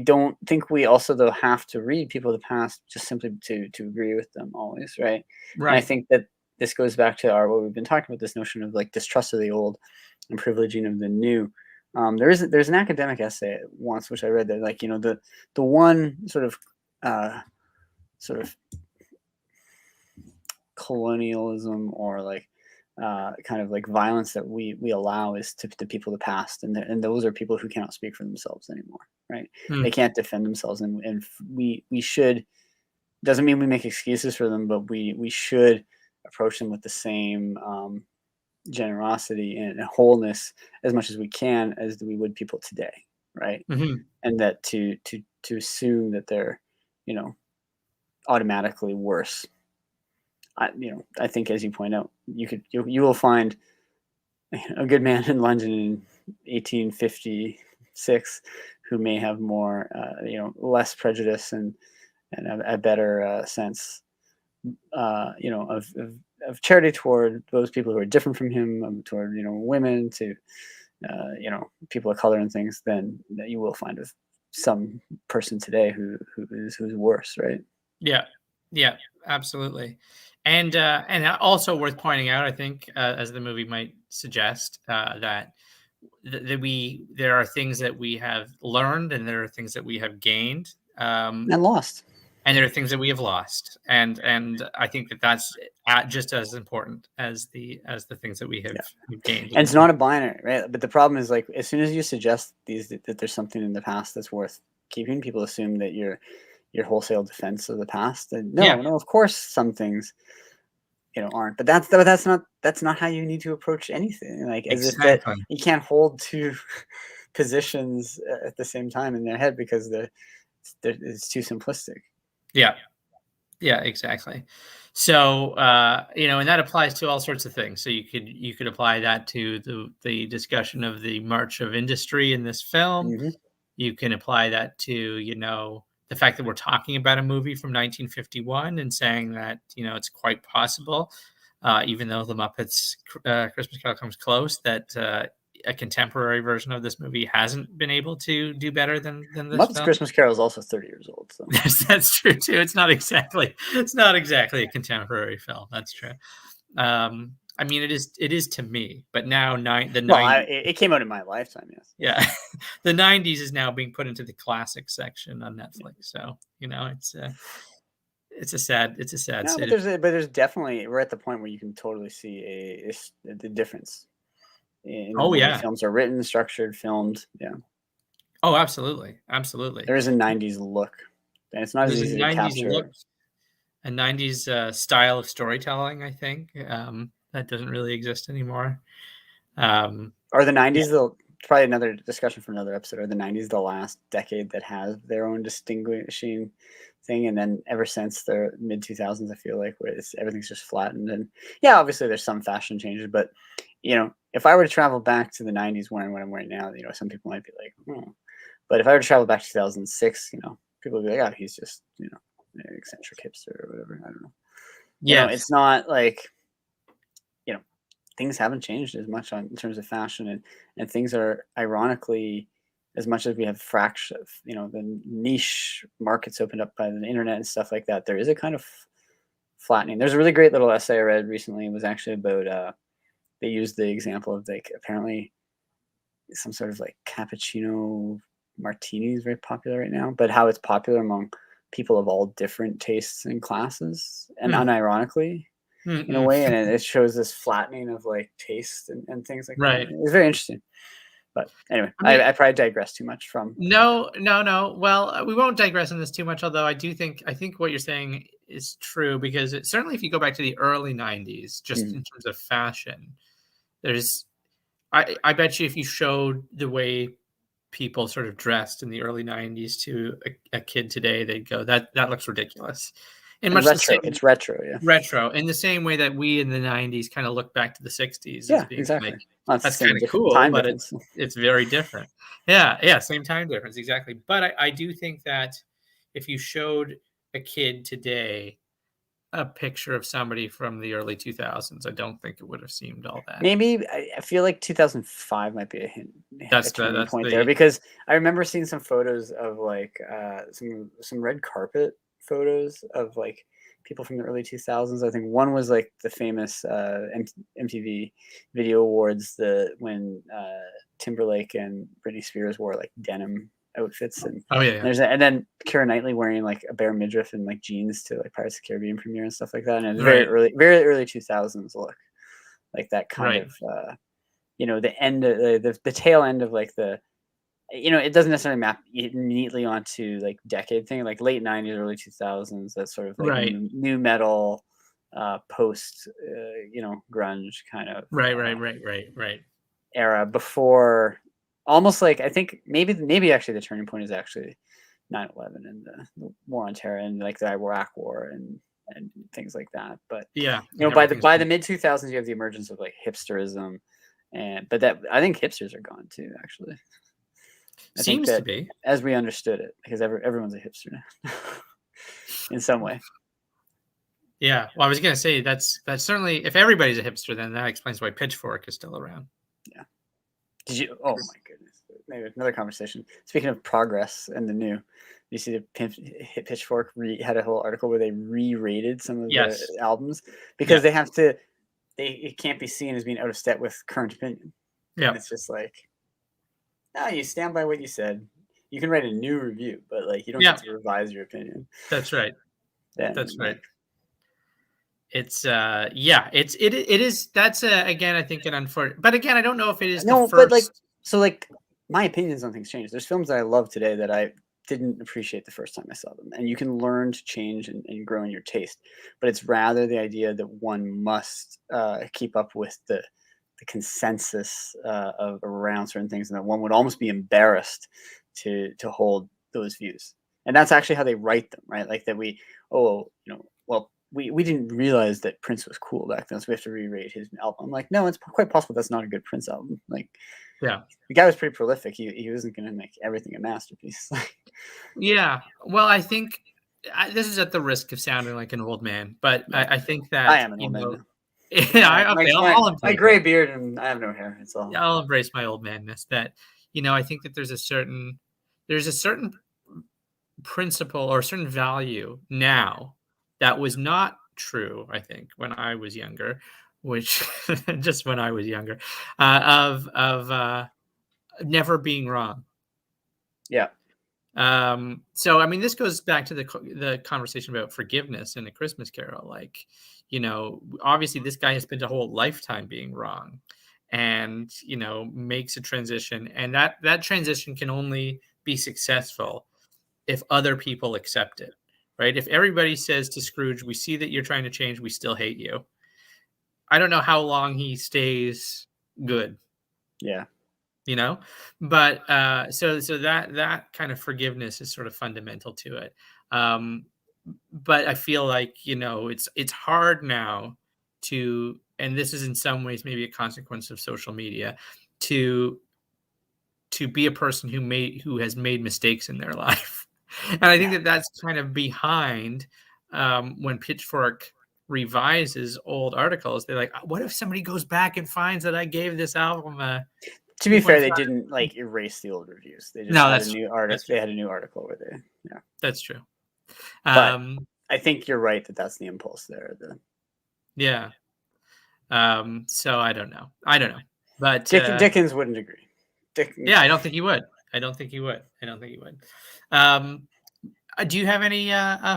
don't think we also though have to read people of the past just simply to agree with them always, right? And I Right. think that this goes back to our what we've been talking about, this notion of like distrust of the old and privileging of the new. There's an academic essay once which I read that like the one uh, sort of colonialism or like kind of like violence that we allow is to the people of the past, and those are people who cannot speak for themselves anymore, right? They Mm. can't defend themselves, and we should, doesn't mean we make excuses for them, but we should approach them with the same generosity and wholeness as much as we can as we would people today, right? Mhm. And that to assume that they're you know automatically worse. I think as you point out, you will find a good man in London in 1856 who may have more less prejudice and a better sense of charity toward those people who are different from him, toward women, to people of color and things, than that you will find with some person today who's worse, right? Yeah. Yeah, absolutely. And also worth pointing out, I think, as the movie might suggest, that there are things that we have learned, and there are things that we have gained, And lost. and there are things that we have lost. And I think that that's just as important as the things that we have Yeah. gained And in it's not a binary, right? But the problem is like as soon as you suggest that there's something in the past that's worth keeping, people assume that your wholesale defense of the past. And Yeah, no, of course some things aren't. But that's not how you need to approach anything. Like as if that exactly. you can't hold two positions at the same time in their head because it's too simplistic. Yeah. Yeah, exactly. So, and that applies to all sorts of things. So you could apply that to the discussion of the march of industry in this film. Hmm. You can apply that to, the fact that we're talking about a movie from 1951 and saying that, it's quite possible, even though the Muppets Christmas Carol comes close, that a contemporary version of this movie hasn't been able to do better than this Muppet's film. Christmas Carol is also 30 years old, so That's true too. It's not exactly a contemporary film. That's true. I mean, it is to me, but now the well, 90s, it came out in my lifetime, yes. yeah, the 90s is now being put into the classic section on Netflix. So it's a sad No, state but of. there's definitely, we're at the point where you can totally see the difference in the Oh way yeah. films are written, structured, filmed. Yeah, Oh, absolutely, absolutely. there is a '90s look, and it's not as There's a easy to 90s capture. look, a 90s style of storytelling. I think that doesn't really exist anymore. Um, Are the '90s though? probably another discussion for another episode. Are the 90s the last decade that has their own distinguishing thing? And then ever since the mid 2000s, I feel like everything's just flattened. And yeah, obviously there's some fashion changes, but if I were to travel back to the 90s wearing what I'm wearing now, some people might be like, oh. But if I were to travel back to 2006, people would be like, oh, he's just, an eccentric hipster or whatever. I don't know. It's not like, things haven't changed as much in terms of fashion, and things are ironically, as much as we have the niche markets opened up by the internet and stuff like that, there is a kind of flattening. There's a really great little essay I read recently. It was actually about, they used the example of like apparently some sort of like cappuccino martini is very popular right now, but how it's popular among people of all different tastes and classes, and unironically, in a way, and it shows this flattening of like taste and things like that. It's very interesting. But anyway, I probably digress too much from. No. Well, we won't digress on this too much, although I think what you're saying is true, because certainly if you go back to the early 90s, just in terms of fashion, I bet you if you showed the way people sort of dressed in the early 90s to a kid today, they'd go, that looks ridiculous. And much retro. It's retro, yeah. Retro, in the same way that we in the 90s kind of look back to the 60s as being exactly. Like, that's kind of cool, but it's very different. Yeah, same time difference, exactly. But I do think that if you showed a kid today a picture of somebody from the early 2000s, I don't think it would have seemed all that. Maybe I feel like 2005 might be a turning point there, because I remember seeing some photos of like some red carpet photos of like people from the early 2000s. I think one was like the famous MTV Video Awards, when Timberlake and Britney Spears wore like denim outfits, and and then Keira Knightley wearing like a bare midriff and like jeans to like Pirates of the Caribbean premiere and stuff like that, and very early 2000s look, like that kind of the end of the tail end of like the it doesn't necessarily map neatly onto like decade thing, like late 90s, early 2000s, that sort of like new metal, post grunge kind of era, before almost like, I think maybe actually the turning point is actually 9/11 and the war on terror and like the Iraq war and things like that. But by the mid 2000s, you have the emergence of like hipsterism, but that, I think hipsters are gone too, actually. Seems to be, as we understood it, because everyone's a hipster now in some way. Yeah, well, I was gonna say that's certainly, if everybody's a hipster, then that explains why Pitchfork is still around. Yeah. Did you? Oh my goodness! Maybe another conversation. Speaking of progress and the new, you see the Pitchfork had a whole article where they re-rated some of the albums, because they have to. It can't be seen as being out of step with current opinion. Yeah, it's just like, no, you stand by what you said. You can write a new review, but like you don't get to revise your opinion. That's right. That's right. It's it is, that's again, I think an unfortunate, but again, I don't know if it is the first. But like my opinions on things change. There's films that I love today that I didn't appreciate the first time I saw them, and you can learn to change and grow in your taste, but it's rather the idea that one must keep up with the consensus of around certain things, and that one would almost be embarrassed to hold those views. And that's actually how they write them, right? Like that we didn't realize that Prince was cool back then, so we have to re-rate his album. I'm like, no, it's quite possible that's not a good Prince album. Like, the guy was pretty prolific. He wasn't going to make everything a masterpiece. Yeah, well, I think this is at the risk of sounding like an old man, but I think that I am an old man now. Yeah, my gray beard and I have no hair. It's all. I'll embrace my old manness. That I think that there's a certain principle or a certain value now that was not true, I think, when I was younger, which just when I was younger, of never being wrong. Yeah. So, I mean, this goes back to the conversation about forgiveness in A Christmas Carol. Like, obviously this guy has spent a whole lifetime being wrong, and, makes a transition, and that transition can only be successful if other people accept it. Right? If everybody says to Scrooge, we see that you're trying to change, we still hate you, I don't know how long he stays good. Yeah. you know. But so that kind of forgiveness is sort of fundamental to it. Um, but I feel like, you know, it's hard now to, and this is in some ways maybe a consequence of social media, to be a person who has made mistakes in their life. And I think Yeah. that that's kind of behind when Pitchfork revises old articles. They're like, what if somebody goes back and finds that I gave this album a To be fair, 2.5? they didn't like erase the old reviews. They just No, had a that's true. new article. That's They true. had a new article where they, yeah. That's true. But Um, I think you're right that that's the impulse there. yeah. So I don't know. But Dickens wouldn't agree. yeah, I don't think he would. I don't think he would. I don't think he would. Um, do you have any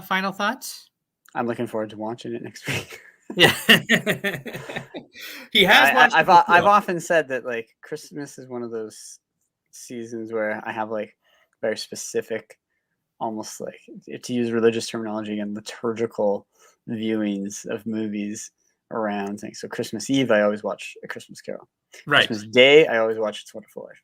final thoughts? I'm looking forward to watching it next week. Yeah. He has watched it I've before. often said that like Christmas is one of those seasons where I have like very specific, almost like, to use religious terminology again, liturgical viewings of movies around things. So Christmas Eve, I always watch A Christmas Carol. Right. Christmas Day, I always watch It's a Wonderful Life.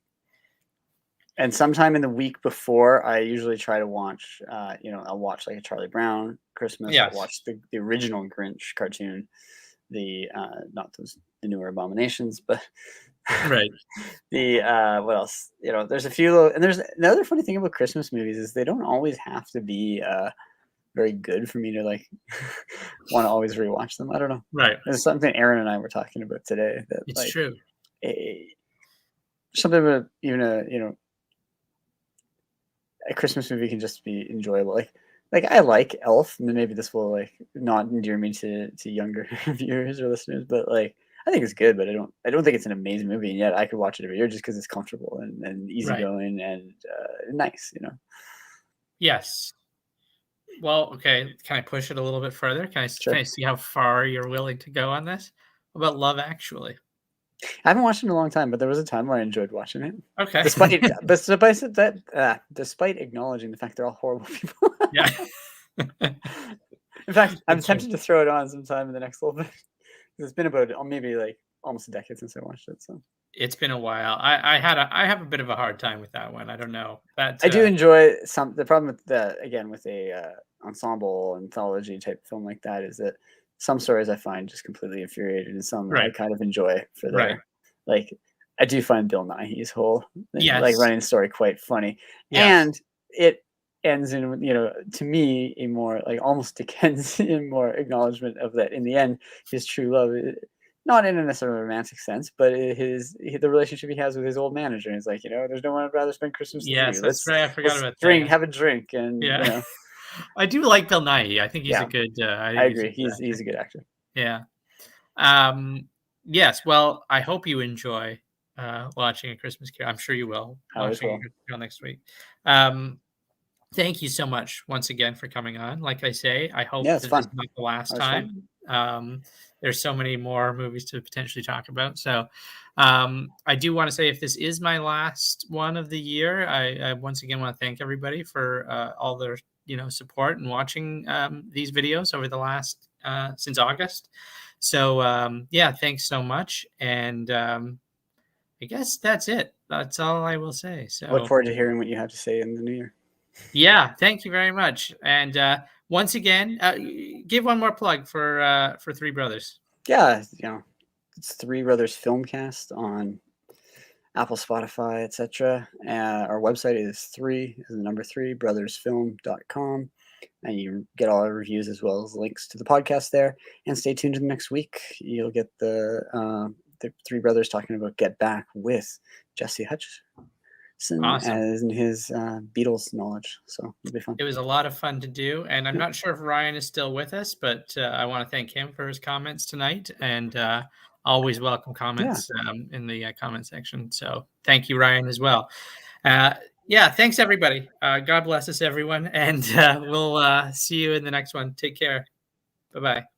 And sometime in the week before, I usually try to watch, I'll watch like a Charlie Brown Christmas. Yes. I'll watch the original Grinch cartoon, not the newer Abominations, but Right. what else? There's a few, and there's another funny thing about Christmas movies is they don't always have to be very good for me to like want to always rewatch them. I don't know. Right. There's something Aaron and I were talking about today that It's like true. Something about even a Christmas movie can just be enjoyable. Like I like Elf, and maybe this will like not endear me to younger viewers or listeners, but like I think it's good, but I don't think it's an amazing movie, and yet I could watch it every year just because it's comfortable and easygoing and nice, Yes. Well, okay. Can I push it a little bit further? Can Sure. I see how far you're willing to go on this? What about Love Actually? I haven't watched it in a long time, but there was a time where I enjoyed watching it. Okay. Despite acknowledging the fact they're all horrible people. Yeah. In fact, I'm tempted to throw it on sometime in the next little bit. It's been about maybe like almost a decade since I watched it. So It's been a while. I have a bit of a hard time with that one. I don't know. That I do enjoy some. The problem with with a ensemble anthology type film like that is that some stories I find just completely infuriating, and some I Right. kind of enjoy for their Right. like. I do find Bill Nighy's whole Yes. like running story quite funny, Yes. and it ends in to me a more like almost Dickensian more acknowledgement of that in the end his true love. Not in a necessarily romantic sense, but the relationship he has with his old manager. He's like, there's no one I'd rather spend Christmas with Yes, you. that's right. I forgot about Drink, that. have a drink, and Yeah. I do like Bill Nighy. I think he's a yeah, good. I I think he's a agree. good He's actor. a good actor. Yeah. Yes. Well, I hope you enjoy watching A Christmas Carol. I'm sure you will. I as Watching A well. Christmas Carol next week. Thank you so much once again for coming on. Like I say, I hope Yeah, it's that this fun. is not the last That was fun. time. There's so many more movies to potentially talk about. So I do want to say if this is my last one of the year, I once again want to thank everybody for all their support and watching these videos over the last since August. So yeah, thanks so much. And I guess that's it. That's all I will say. I look So forward to hearing what you have to say in the new year. yeah, thank you very much. And once again, give one more plug for Three Brothers. Yeah, it's Three Brothers Filmcast on Apple, Spotify, etc. Our website is the number 3 brothersfilm.com, and you get all our reviews as well as links to the podcast there. And stay tuned to the next week. You'll get the Three Brothers talking about Get Back with Jesse Hutchison Awesome. as in his Beatles knowledge. So it'll be fun. It was a lot of fun to do, and I'm not sure if Ryan is still with us, but I want to thank him for his comments tonight, and always welcome comments in the comment section. So thank you, Ryan, as well. Yeah, thanks everybody. God bless us, everyone, and we'll see you in the next one. Take care. Bye-bye.